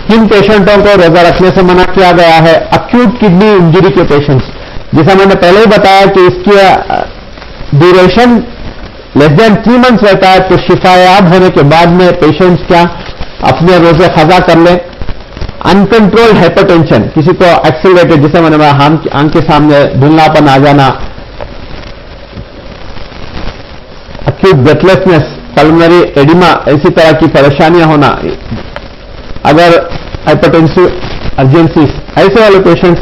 किन पेशेंटों को रोजा रखने से मना किया गया है? अक्यूट किडनी इंजरी के पेशेंट्स, जैसा मैंने पहले ही बताया कि इसकी ड्यूरेशन लेस देन 3 मंथ्स रहता है, तो शिफायाब होने के बाद में पेशेंट्स क्या अपने रोजे खजा कर लें। अनकंट्रोल्ड हाइपरटेंशन, किसी को एक्सेलरेटेड, जैसे मैंने आंख के सामने धुंधलापन आ जाना, अक्यूट ब्रेथलेसनेस, पल्मोनरी एडिमा, ऐसी तरह की परेशानियां होना, अगर हाइपरटेंसिव अर्जेंसीज, ऐसे वाले पेशेंट्स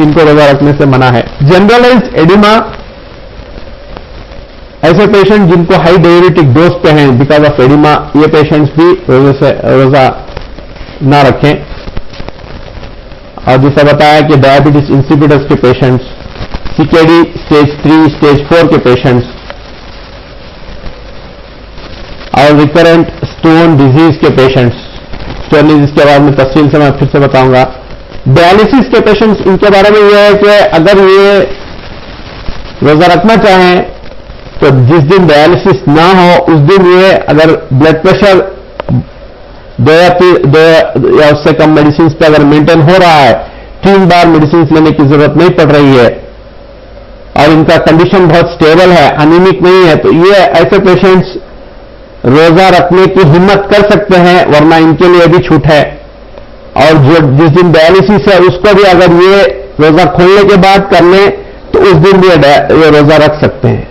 इनको रोजा रखने से मना है। जनरलाइज्ड एडिमा, ऐसे पेशेंट जिनको हाई डाययूरेटिक डोज पे हैं बिकॉज ऑफ एडिमा, ये पेशेंट्स भी रोजा ना रखें। और जैसा बताया कि डायबिटीज इंसिपिडस के पेशेंट्स, सीकेडी स्टेज 3, स्टेज 4 के पेशेंट्स, और रिकरेंट स्टोन डिजीज के पेशेंट्स, स्टोन डिजीज के बारे में तफसील से मैं फिर से बताऊंगा। डायलिसिस के पेशेंट्स, इनके बारे में यह है कि अगर ये रोजा रखना चाहें तो जिस दिन डायलिसिस ना हो उस दिन ये अगर ब्लड प्रेशर 2 या उससे कम मेडिसिन पे अगर मेंटेन हो रहा है, 3 बार मेडिसिन लेने की जरूरत नहीं पड़ रही है और इनका कंडीशन बहुत स्टेबल है, अनीमिक नहीं है, तो ये ऐसे पेशेंट्स रोजा रखने की हिम्मत कर सकते हैं, वरना इनके लिए भी छूट है। और जो जिस दिन डायलिसिस है उसको भी अगर ये रोजा खोलने के बाद कर लें तो उस दिन भी ये रोजा रख सकते हैं।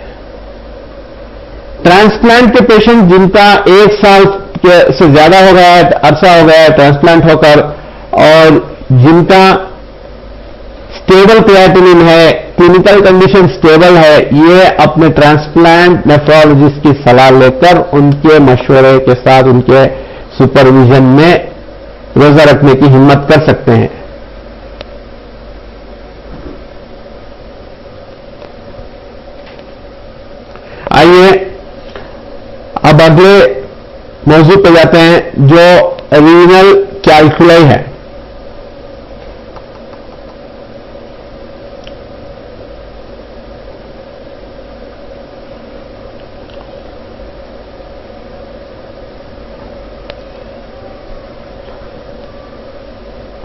ट्रांसप्लांट के पेशेंट जिनका 1 साल से ज्यादा हो गया है, अरसा हो गया है ट्रांसप्लांट होकर, और जिनका स्टेबल क्रिएटिनिन है, क्लिनिकल कंडीशन स्टेबल है, ये अपने ट्रांसप्लांट नेफ्रोलॉजिस्ट की सलाह लेकर उनके मशवरे के साथ, उनके सुपरविजन में रोजा रखने की हिम्मत कर सकते हैं। आइए अब अगले मौजू पे जाते हैं जो रीनल कैल्कुलाई है।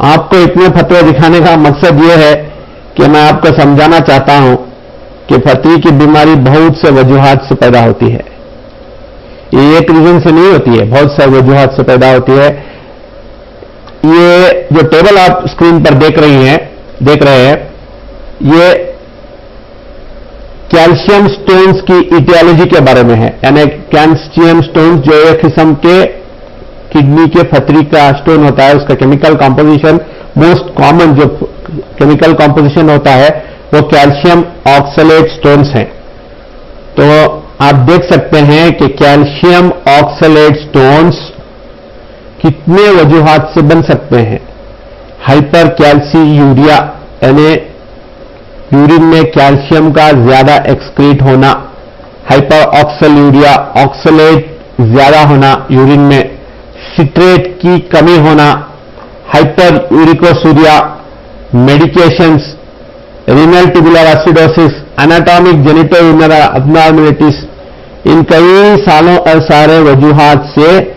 आपको इतने फतवे दिखाने का मकसद यह है कि मैं आपको समझाना चाहता हूं कि फतवी की बीमारी बहुत से वजूहात से पैदा होती है। ये एक रीजन से नहीं होती है, बहुत सारी वजूहात से पैदा होती है। ये जो टेबल आप स्क्रीन पर देख रहे हैं, ये कैल्शियम स्टोन्स की इटियोलॉजी के बारे में है। यानी कैल्शियम स्टोन्स जो एक किस्म के किडनी के फतरी का स्टोन होता है, उसका केमिकल कॉम्पोजिशन, मोस्ट कॉमन जो केमिकल कॉम्पोजिशन होता है वो कैल्शियम ऑक्सलेट स्टोन्स हैं। तो आप देख सकते हैं कि कैल्शियम ऑक्सलेट स्टोन्स कितने वजूहात से बन सकते हैं। हाइपर कैल्सीयूरिया, यानी यूरिन में कैल्शियम का ज्यादा एक्सक्रीट होना, हाइपर ऑक्सलूरिया, ऑक्सलेट ज्यादा होना यूरिन में, सिट्रेट की कमी होना, hyper uricosuria, medications, renal tubular acidosis, anatomic genitourinary abnormalities, इन कई सारे वजूहात से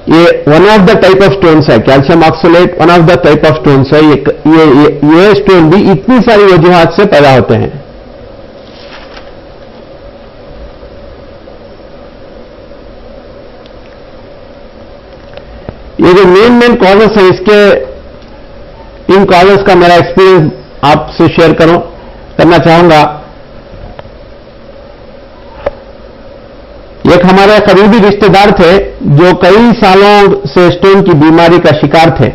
ये one of the type of stones है। Calcium oxalate one of the type of stones है। ये स्टोन भी इतनी सारी वजूहात से पैदा होते हैं। ये जो मेन कॉजेस है, इन कॉजेस का मेरा एक्सपीरियंस आपसे शेयर करना चाहूंगा। एक हमारे करीबी रिश्तेदार थे जो कई सालों से स्टोन की बीमारी का शिकार थे।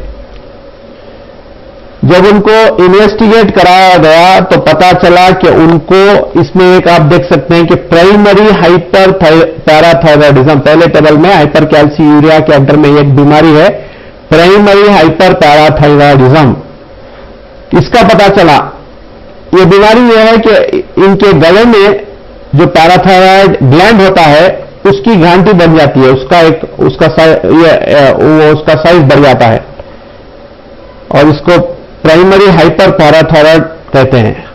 जब उनको इन्वेस्टिगेट कराया गया तो पता चला कि उनको इसमें एक आप देख सकते हैं कि प्राइमरी हाइपर पैराथायरॉयडिज्म, पहले टेबल में हाइपर कैल्सीयूरिया के अंडर में एक बीमारी है प्राइमरी हाइपर पैराथायरॉयडिज्म। इसका पता चला। ये बीमारी यह है कि इनके गले में जो पैराथायरॉयड ग्लैंड होता है उसकी घांटी बन जाती है, उसका साइज बढ़ जाता है और इसको प्राइमरी हाइपर पैराथायरॉयड कहते हैं।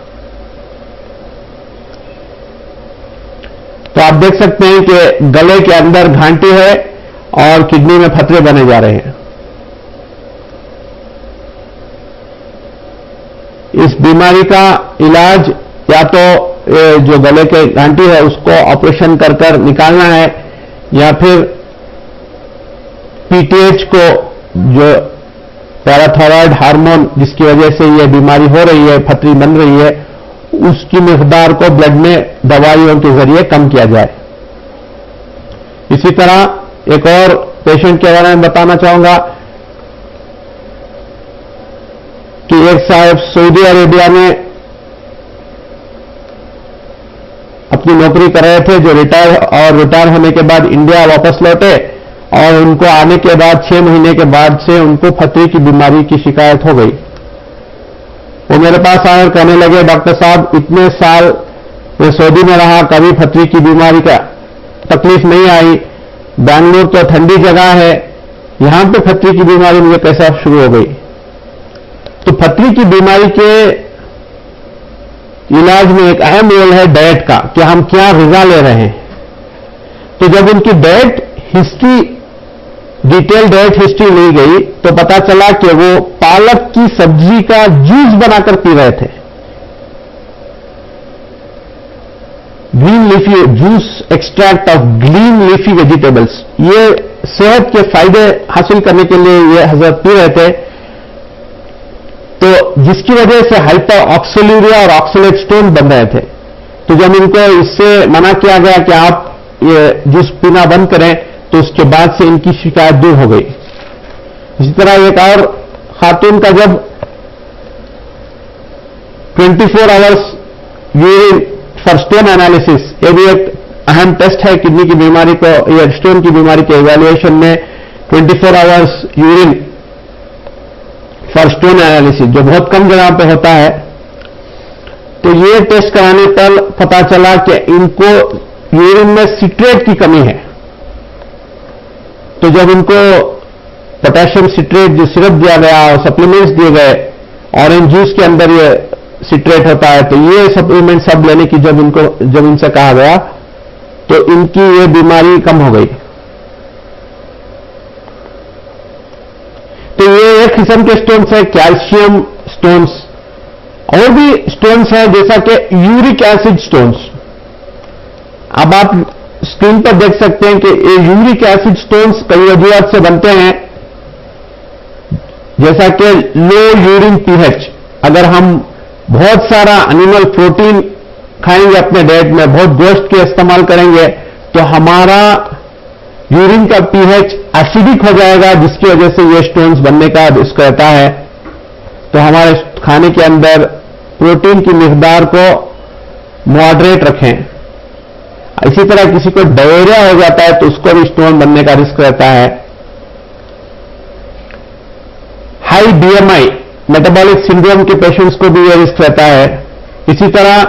तो आप देख सकते हैं कि गले के अंदर घांटी है और किडनी में फतरे बने जा रहे हैं। इस बीमारी का इलाज या तो जो गले के गांठी है उसको ऑपरेशन कर निकालना है, या फिर पीटीएच को, जो पैराथायराइड हार्मोन जिसकी वजह से ये बीमारी हो रही है, फतरी बन रही है, उसकी मिकदार को ब्लड में दवाइयों के जरिए कम किया जाए। इसी तरह एक और पेशेंट के बारे में बताना चाहूंगा कि एक साहब सऊदी अरेबिया में अपनी नौकरी कर रहे थे, जो रिटायर होने के बाद इंडिया वापस लौटे, और उनको आने के बाद 6 महीने के बाद से उनको फतरी की बीमारी की शिकायत हो गई। वो मेरे पास आए और कहने लगे, डॉक्टर साहब इतने साल मैं सऊदी में रहा, कभी फतरी की बीमारी का तकलीफ नहीं आई, बैंगलोर तो ठंडी जगह है, यहां पे फतरी की बीमारी मुझे कैसा शुरू हो गई। तो फतरी की बीमारी के इलाज में एक अहम रोल है डाइट का, कि हम क्या ग़िज़ा ले रहे हैं। तो जब उनकी diet history, detail diet history ली गई, तो पता चला कि वो पालक की सब्जी का जूस बनाकर पी रहे थे। Green leafy juice, extract of green leafy vegetables, ये सेहत के फायदे हासिल करने के लिए ये हजरत पी रहे थे। तो जिसकी वजह से हाइपर ऑक्सीलूरिया और ऑक्सलेट स्टोन बन रहे थे। तो जब इनको इससे मना किया गया कि आप ये जूस पीना बंद करें, तो उसके बाद से इनकी शिकायत दूर हो गई। इसी तरह एक और खातून का जब 24 hours urine for stone analysis, ये भी एक अहम टेस्ट है किडनी की बीमारी को या स्टोन की बीमारी के इवैल्यूएशन में, 24 hours urine for stone analysis, जो बहुत कम जगह पे होता है। तो ये टेस्ट कराने पर पता चला कि इनको यूरिन में सिट्रेट की कमी है। तो जब इनको पोटेशियम सिट्रेट जो सिरप दिया गया और सप्लीमेंट्स दिए गए, ऑरेंज जूस के अंदर ये सिट्रेट होता है, तो ये सप्लीमेंट सब लेने की जब इनसे कहा गया, तो इनकी ये बीमारी कम हो गई। तो ये एक किस्म के स्टोन्स है, कैल्शियम स्टोन्स। और भी स्टोन्स हैं जैसा कि यूरिक एसिड स्टोन्स। अब आप स्क्रीन पर देख सकते हैं कि ये यूरिक एसिड स्टोन्स कई वजूहात से बनते हैं, जैसा कि लो यूरिन पीएच। अगर हम बहुत सारा एनिमल प्रोटीन खाएंगे अपने डाइट में, बहुत गोश्त के इस्तेमाल करेंगे, तो हमारा यूरिन का पीएच एसिडिक हो जाएगा, जिसकी वजह से ये स्टोन्स बनने का रिस्क रहता है। तो हमारे खाने के अंदर प्रोटीन की मिकदार को मॉडरेट रखें। इसी तरह किसी को डायरिया हो जाता है तो उसको भी स्टोन बनने का रिस्क रहता है। हाई बीएमआई मेटाबॉलिक सिंड्रोम के पेशेंट्स को भी यह रिस्क रहता है। इसी तरह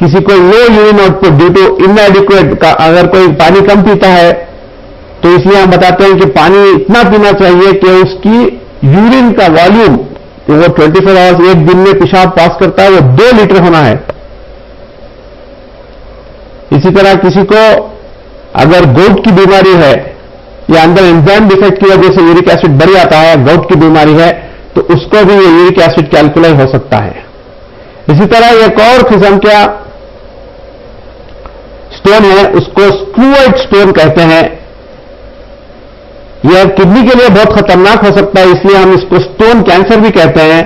किसी को low urine output due to inadequate का, अगर कोई पानी कम पीता है तो इसलिए हम बताते हैं कि पानी इतना पीना चाहिए कि उसकी यूरिन का वॉल्यूम, तो वो 24 आवर्स एक दिन में पेशाब पास करता है, वो 2 लीटर होना है। इसी तरह किसी को अगर गोट की बीमारी है या अंदर एंजाइम डिफेक्ट की वजह से यूरिक एसिड बढ़ जाता है, गोट की बीमारी है, तो उसको भी ये यूरिक एसिड कैलकुलाई हो सकता है। इसी तरह एक और किस्म का स्टोन है, उसको स्क्रूइड स्टोन कहते हैं। यह किडनी के लिए बहुत खतरनाक हो सकता है, इसलिए हम इसको स्टोन कैंसर भी कहते हैं।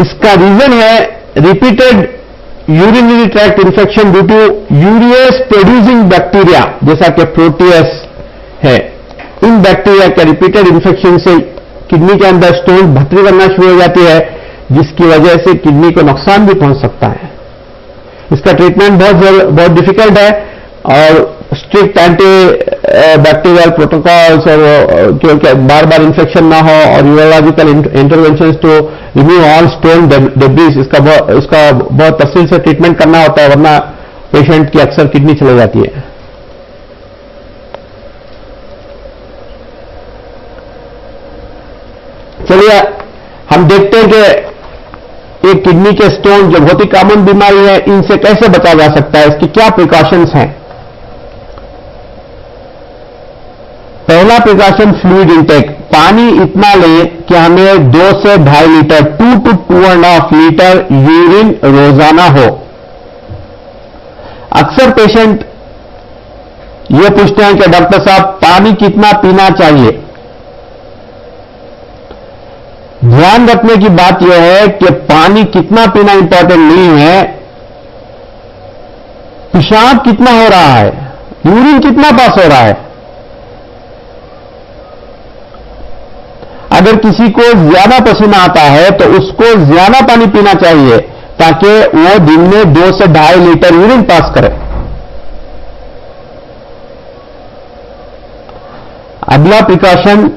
इसका रीजन है repeated urinary tract infection due to urease producing bacteria, जैसा कि प्रोटियस है। इन बैक्टीरिया के रिपीटेड इन्फेक्शन से किडनी के अंदर स्टोन भटरी बनना शुरू हो जाती है, जिसकी वजह से किडनी को नुकसान भी पहुंच सकता है। इसका ट्रीटमेंट बहुत डिफिकल्ट है और स्ट्रिक्ट एंटी बैक्टीरियल प्रोटोकॉल्स, और क्योंकि बार बार इन्फेक्शन ना हो, और urological intervention to remove all stone debris, इसका बहुत तफसील से ट्रीटमेंट करना होता है, वरना पेशेंट की अक्सर किडनी चली जाती है। चलिए हम देखते हैं कि एक किडनी के स्टोन जो बहुत ही कॉमन बीमारी है, इनसे कैसे बचा जा सकता है, इसकी क्या प्रिकॉशंस हैं। पहला प्रिकॉशन फ्लूइड इंटेक, पानी इतना लें कि हमें 2 से 2.5 लीटर 2 to 2.5 लीटर यूरिन रोजाना हो। अक्सर पेशेंट ये पूछते हैं कि डॉक्टर साहब पानी कितना पीना चाहिए। ध्यान रखने की बात यह है कि पानी कितना पीना इंपॉर्टेंट नहीं है, पेशाब कितना हो रहा है, यूरिन कितना पास हो रहा है। अगर किसी को ज्यादा पसीना आता है तो उसको ज्यादा पानी पीना चाहिए ताकि वो दिन में 2 से 2.5 लीटर यूरिन पास करे। अगला प्रिकॉशन,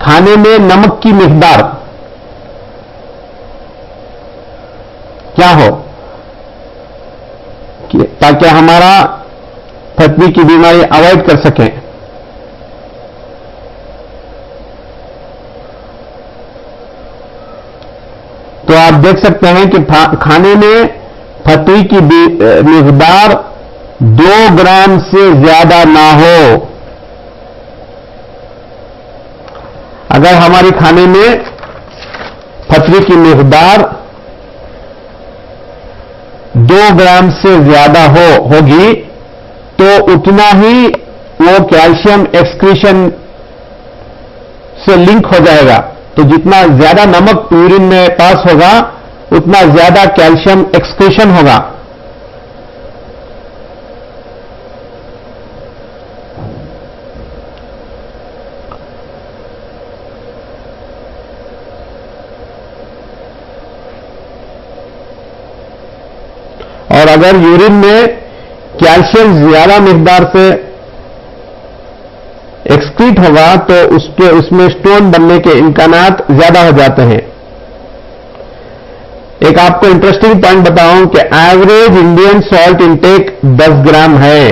खाने में नमक की मिकदार क्या हो ताकि हमारा पथरी की बीमारी अवॉइड कर सकें। तो आप देख सकते हैं कि खाने में पथरी की मिकदार 2 ग्राम से ज्यादा ना हो। अगर हमारे खाने में पथरी की मिकदार 2 ग्राम से ज्यादा होगी तो उतना ही वो कैल्शियम एक्सक्रीशन से लिंक हो जाएगा। तो जितना ज्यादा नमक यूरिन में पास होगा उतना ज्यादा कैल्शियम एक्सक्रीशन होगा। और अगर यूरिन में कैल्शियम ज्यादा मिकदार से एक्सक्रीट होगा तो उसमें स्टोन बनने के इम्कानात ज्यादा हो जाते हैं। एक आपको इंटरेस्टिंग पॉइंट बताऊं कि एवरेज इंडियन सॉल्ट इंटेक 10 ग्राम है।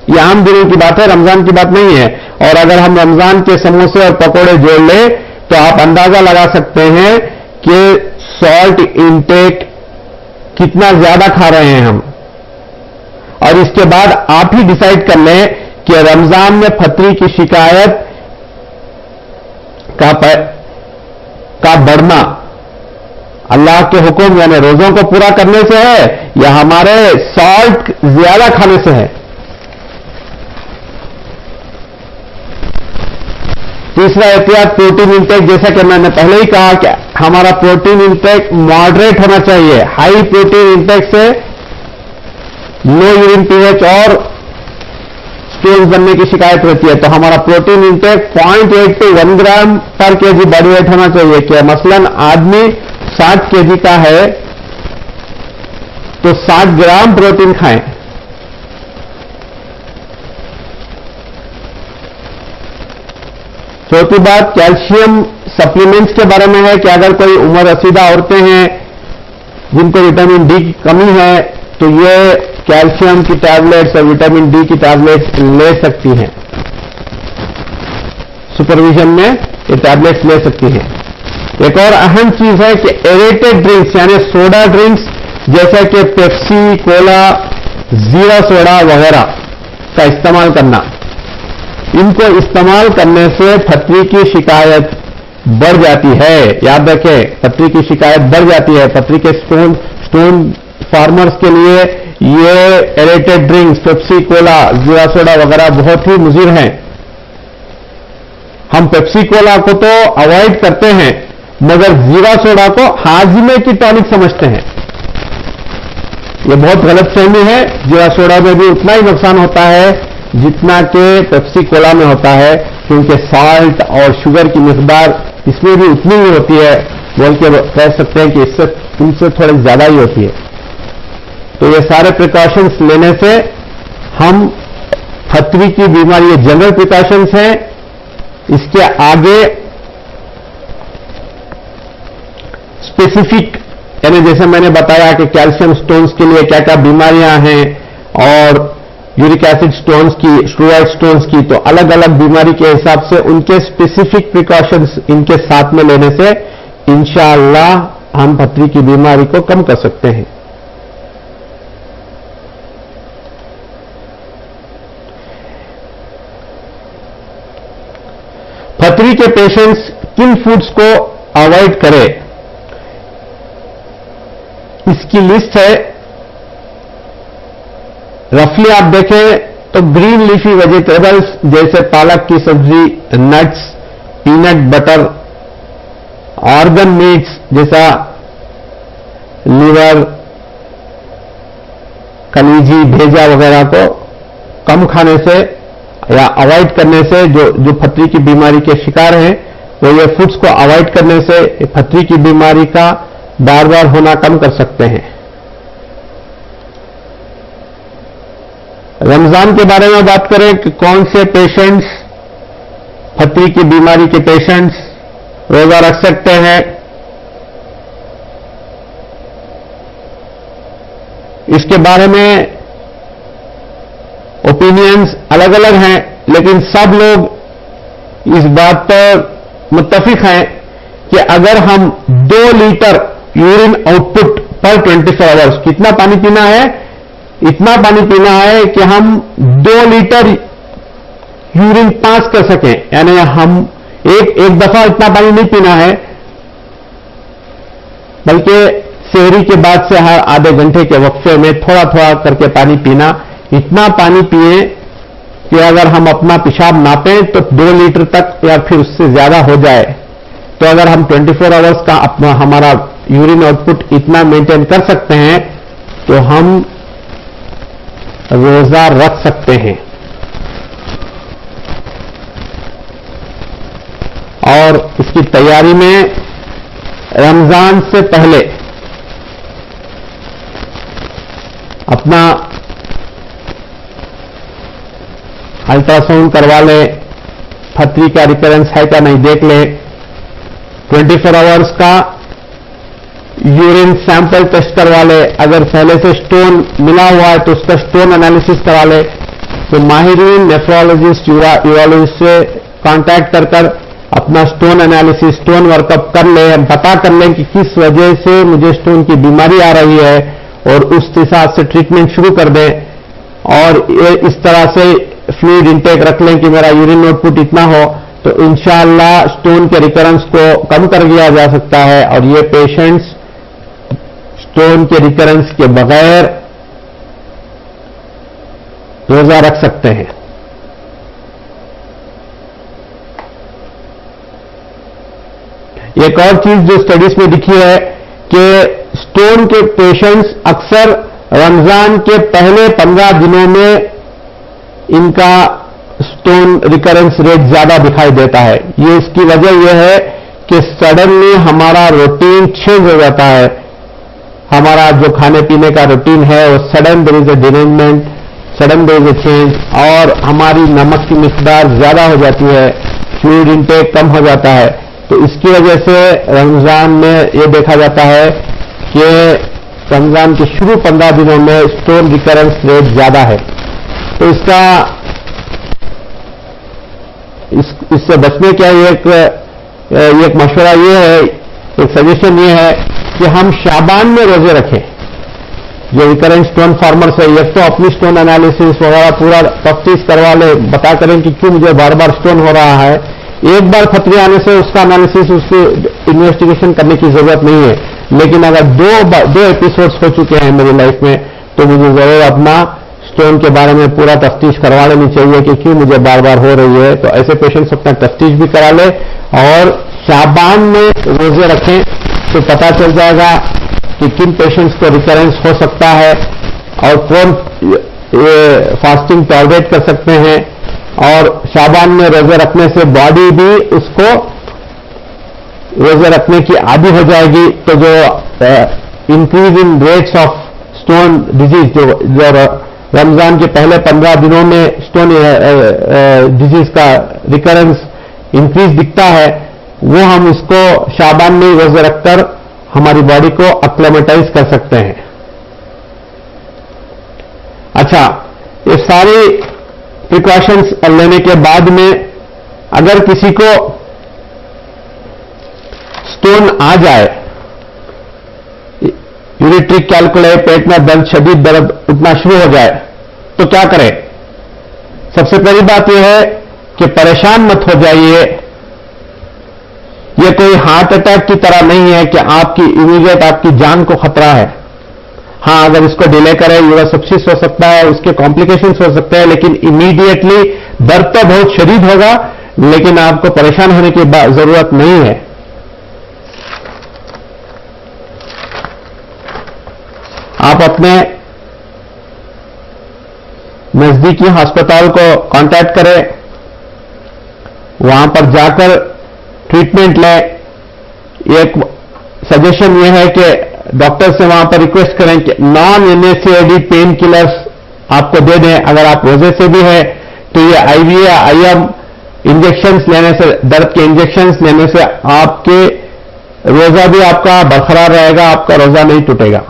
यह आम दिनों की बात है, रमजान की बात नहीं है। और अगर हम रमजान के समोसे और पकोड़े जोड़ लें तो आप अंदाजा लगा सकते हैं कि सॉल्ट इंटेक कितना ज्यादा खा रहे हैं हम। और इसके बाद आप ही डिसाइड कर लें कि रमजान में पथरी की शिकायत का बढ़ना अल्लाह के हुक्म यानी रोजों को पूरा करने से है या हमारे सॉल्ट ज्यादा खाने से है। तीसरा एहतियात प्रोटीन इंटेक, जैसा कि मैंने पहले ही कहा कि हमारा प्रोटीन इंटेक मॉडरेट होना चाहिए। हाई प्रोटीन इंटेक से लो यूरिन पीएच और स्टोन्स बनने की शिकायत रहती है। तो हमारा प्रोटीन इंटेक 0.8 to 1 ग्राम पर केजी बॉडी वेट होना चाहिए। कि मसलन आदमी 60 केजी का है तो 60 ग्राम प्रोटीन खाएं। चौथी बात कैल्शियम सप्लीमेंट्स के बारे में है कि अगर कोई उम्र रसीदा औरतें हैं जिनको विटामिन डी की कमी है तो ये कैल्शियम की टैबलेट्स और विटामिन डी की टैबलेट्स ले सकती हैं। सुपरविजन में ये टैबलेट्स ले सकती हैं। एक और अहम चीज है कि एरेटेड ड्रिंक्स यानी सोडा ड्रिंक्स जैसा कि पेप्सी, कोला, जीरा सोडा वगैरह का इस्तेमाल करना, इनको इस्तेमाल करने से पथरी की शिकायत बढ़ जाती है। याद रखें, पथरी की शिकायत बढ़ जाती है। पथरी के स्टोन फार्मर्स के लिए ये एरेटेड ड्रिंक्स, पेप्सी, कोला, जीरा सोडा वगैरह बहुत ही मुज़िर हैं। हम पेप्सी कोला को तो अवॉइड करते हैं मगर जीरा सोडा को हाजमे की टॉनिक समझते हैं। ये बहुत गलत फहमी है। जीरा सोडा में भी उतना ही नुकसान होता है जितना कि पेप्सी कोला में होता है, क्योंकि साल्ट और शुगर की मिकदार इसमें भी उतनी ही होती है, बोल के कह सकते हैं कि इनसे थोड़ी ज्यादा ही होती है। तो ये सारे प्रिकॉशंस लेने से हम पथरी की बीमारी, ये जनरल प्रिकॉशंस हैं। इसके आगे स्पेसिफिक यानी जैसे मैंने बताया कि कैल्शियम स्टोन्स के लिए क्या क्या बीमारियां हैं और यूरिक एसिड स्टोन्स की, स्टेरॉयड स्टोन्स की, तो अलग अलग बीमारी के हिसाब से उनके स्पेसिफिक प्रिकॉशंस इनके साथ में लेने से इंशाअल्लाह हम पथरी की बीमारी को कम कर सकते हैं। पथरी के पेशेंट्स किन फूड्स को अवॉइड करें, इसकी लिस्ट है। रफली आप देखें तो ग्रीन लीफी वेजिटेबल्स जैसे पालक की सब्जी, nuts, peanut butter, organ meets जैसा लीवर, कलीजी, भेजा वगैरह को कम खाने से या अवॉइड करने से जो पथरी की बीमारी के शिकार हैं वो ये फूड्स को अवॉइड करने से पथरी की बीमारी का बार बार होना कम कर सकते हैं। रमजान के बारे में बात करें कि कौन से पेशेंट्स, पथरी की बीमारी के पेशेंट्स रोजा रख सकते हैं। इसके बारे में ओपिनियंस अलग अलग हैं, लेकिन सब लोग इस बात पर मुत्तफिक हैं कि अगर हम 2 लीटर यूरिन आउटपुट पर 24 आवर्स, कितना पानी पीना है, इतना पानी पीना है कि हम 2 लीटर यूरिन पास कर सकें, यानी हम एक दफा इतना पानी नहीं पीना है, बल्कि सेहरी के बाद से हर आधे घंटे के वक्फे में थोड़ा थोड़ा करके पानी पीना। इतना पानी पिए कि अगर हम अपना पेशाब नापें तो 2 लीटर तक या फिर उससे ज्यादा हो जाए, तो अगर हम 24 आवर्स का अपना हमारा यूरिन आउटपुट इतना मेंटेन कर सकते हैं तो हम रोजा रख सकते हैं। और इसकी तैयारी में रमजान से पहले अपना अल्ट्रासाउंड करवा ले, पथरी का रिकरेंस है क्या नहीं देख ले, 24 आवर्स का यूरिन सैंपल टेस्ट करवा ले, अगर पहले से स्टोन मिला हुआ है तो उसका स्टोन एनालिसिस करा ले। तो माहिरीन नेफ्रोलॉजिस्ट, यूरोलॉजिस्ट से कांटेक्ट कर अपना स्टोन एनालिसिस, स्टोन वर्कअप कर ले, पता कर लें कि किस वजह से मुझे स्टोन की बीमारी आ रही है और उस हिसाब से ट्रीटमेंट शुरू कर दें। और इस तरह से फ्लूइड इंटेक रख लें कि मेरा यूरिन आउटपुट इतना हो, तो इंशाअल्लाह स्टोन के रिकरेंस को कम कर दिया जा सकता है और ये पेशेंट्स स्टोन के रिकरेंस के बगैर रोजा रख सकते हैं। एक और चीज जो स्टडीज में दिखी है कि स्टोन के पेशेंट्स अक्सर रमजान के पहले 15 दिनों में इनका स्टोन रिकरेंस रेट ज्यादा दिखाई देता है। ये इसकी वजह यह है कि सडनली हमारा रूटीन चेंज हो जाता है, हमारा जो खाने पीने का रूटीन है वो sudden there is a derangement, sudden there is a change, और हमारी नमक की मिकदार ज्यादा हो जाती है, फ्लूइड इंटेक कम हो जाता है। तो इसकी वजह से रमजान में ये देखा जाता है कि रमजान के शुरू 15 दिनों में स्टोन रिकरेंस रेट ज्यादा है। तो इससे बचने का एक मशवरा ये है, एक सजेशन ये है कि हम शाबान में रोजे रखें। जो रिकरेंट स्टोन फार्मर्स है, एक तो अपनी स्टोन एनालिसिस वगैरह पूरा तफ्तीश करवा ले, पता करें कि क्यों मुझे बार बार स्टोन हो रहा है। एक बार पथरी आने से उसका एनालिसिस, उसकी इन्वेस्टिगेशन करने की जरूरत नहीं है, लेकिन अगर दो एपिसोड्स हो चुके हैं मेरी लाइफ में तो मुझे जरूर अपना स्टोन के बारे में पूरा तफ्तीश करवा लेनी चाहिए कि क्यों मुझे बार बार हो रही है। तो ऐसे पेशेंट्स अपना तफ्तीश भी करा ले और शाबान में रोजे रखें तो पता चल जाएगा कि किन पेशेंट्स को रिकरेंस हो सकता है और कौन फास्टिंग टॉलरेट कर सकते हैं। और शाबान में रोजे रखने से बॉडी भी उसको रोजे रखने की आदी हो जाएगी। तो जो increase in rates of stone disease, जो रमजान के पहले 15 दिनों में स्टोन डिजीज का रिकरेंस इंक्रीज दिखता है, वो हम इसको शाबान में रोजे रखकर हमारी बॉडी को एक्लेमेटाइज कर सकते हैं। अच्छा, ये सारी प्रिकॉशंस लेने के बाद में अगर किसी को स्टोन आ जाए, यूरिट्रिक कैलकुले, पेट में दर्द, शदीद दर्द उठना शुरू हो जाए, तो क्या करें? सबसे पहली बात यह है कि परेशान मत हो जाइए, ये कोई हार्ट अटैक की तरह नहीं है कि आपकी इमीडिएट आपकी जान को खतरा है। हाँ, अगर इसको डिले करें यूरस सेप्सिस हो सकता है, उसके कॉम्प्लिकेशंस हो सकते हैं, लेकिन इमीडिएटली दर्द तो बहुत शदीद होगा, लेकिन आपको परेशान होने की जरूरत नहीं है। आप अपने नजदीकी अस्पताल को कांटेक्ट करें, वहां पर जाकर ट्रीटमेंट लें। एक सजेशन यह है कि डॉक्टर से वहां पर रिक्वेस्ट करें कि नॉन NSAID पेन किलर्स आपको दे दें। अगर आप रोजे से भी है तो ये IV या IM इंजेक्शंस लेने से, दर्द के इंजेक्शंस लेने से आपके रोजा भी आपका बरकरार रहेगा, आपका रोजा नहीं टूटेगा।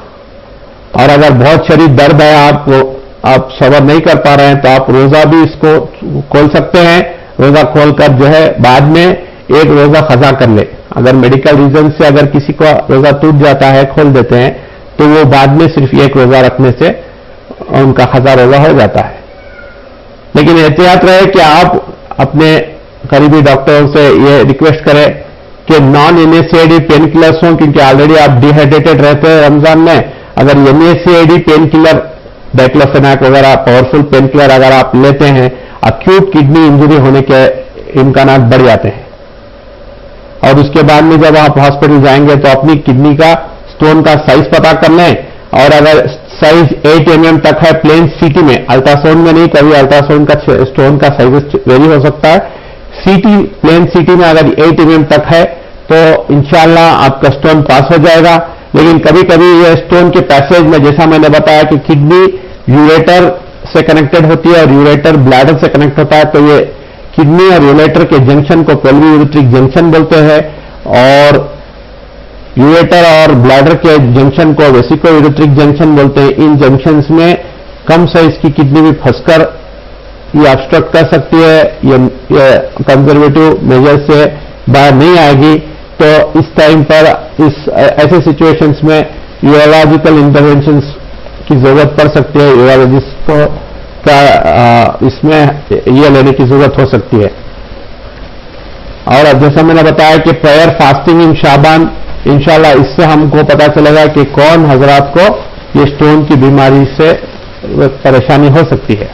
और अगर बहुत शरीर दर्द है, आप सब्र नहीं कर पा रहे हैं, तो आप रोजा भी इसको खोल सकते हैं। रोजा खोलकर जो है बाद में एक रोजा खजा कर ले। अगर मेडिकल रीजन से अगर किसी को रोजा टूट जाता है, खोल देते हैं, तो वो बाद में सिर्फ एक रोजा रखने से उनका खजा रोजा हो जाता है। लेकिन एहतियात रहे कि आप अपने करीबी डॉक्टरों से ये रिक्वेस्ट करें कि नॉन NSAID पेन किलर्स हों, क्योंकि ऑलरेडी आप डिहाइड्रेटेड रहते हैं रमजान में। अगर NSAID पेन किलर, डाइक्लोफेनाक वगैरह पावरफुल पेन किलर अगर आप लेते हैं, अक्यूट किडनी इंजरी होने के इम्कानात बढ़ जाते हैं। और उसके बाद में जब आप हॉस्पिटल जाएंगे तो अपनी किडनी का स्टोन का साइज पता कर लें, और अगर साइज 8 mm तक है प्लेन CT में, अल्ट्रासाउंड में नहीं, कभी अल्ट्रासाउंड का स्टोन का साइज वेरी हो सकता है। प्लेन CT में अगर 8 mm तक है तो इंशाल्लाह आपका स्टोन पास हो जाएगा। लेकिन कभी कभी ये स्टोन के पैसेज में, जैसा मैंने बताया कि किडनी यूरेटर से कनेक्टेड होती है और यूरेटर ब्लैडर से कनेक्ट होता है, तो ये किडनी और यूरेटर के जंक्शन को पेल्वी यूरेट्रिक जंक्शन बोलते हैं, और यूरेटर और ब्लैडर के जंक्शन को वेसिको यूरेट्रिक जंक्शन बोलते हैं। इन जंक्शंस में कम साइज की किडनी भी फंसकर ये ऑब्स्ट्रक्ट कर सकती है, ये कंजर्वेटिव मेजर से बाहर नहीं आएगी। तो इस टाइम पर ऐसे सिचुएशंस में यूरोलॉजिकल इंटरवेंशंस की जरूरत पड़ सकती है। यूरोलॉजिस्ट को इसमें ये लेने की जरूरत हो सकती है। और अब जैसा मैंने बताया कि प्रेयर फास्टिंग इन शाबान, इंशाल्लाह इससे हमको पता चलेगा कि कौन हजरात को ये स्टोन की बीमारी से परेशानी हो सकती है।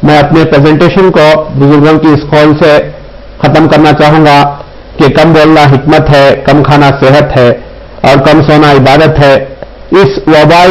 मैं अपने प्रेजेंटेशन को बुजुर्गों की इस कॉल से खत्म करना चाहूंगा कि कम बोलना हिकमत है, कम खाना सेहत है और कम सोना इबादत है। इस वबा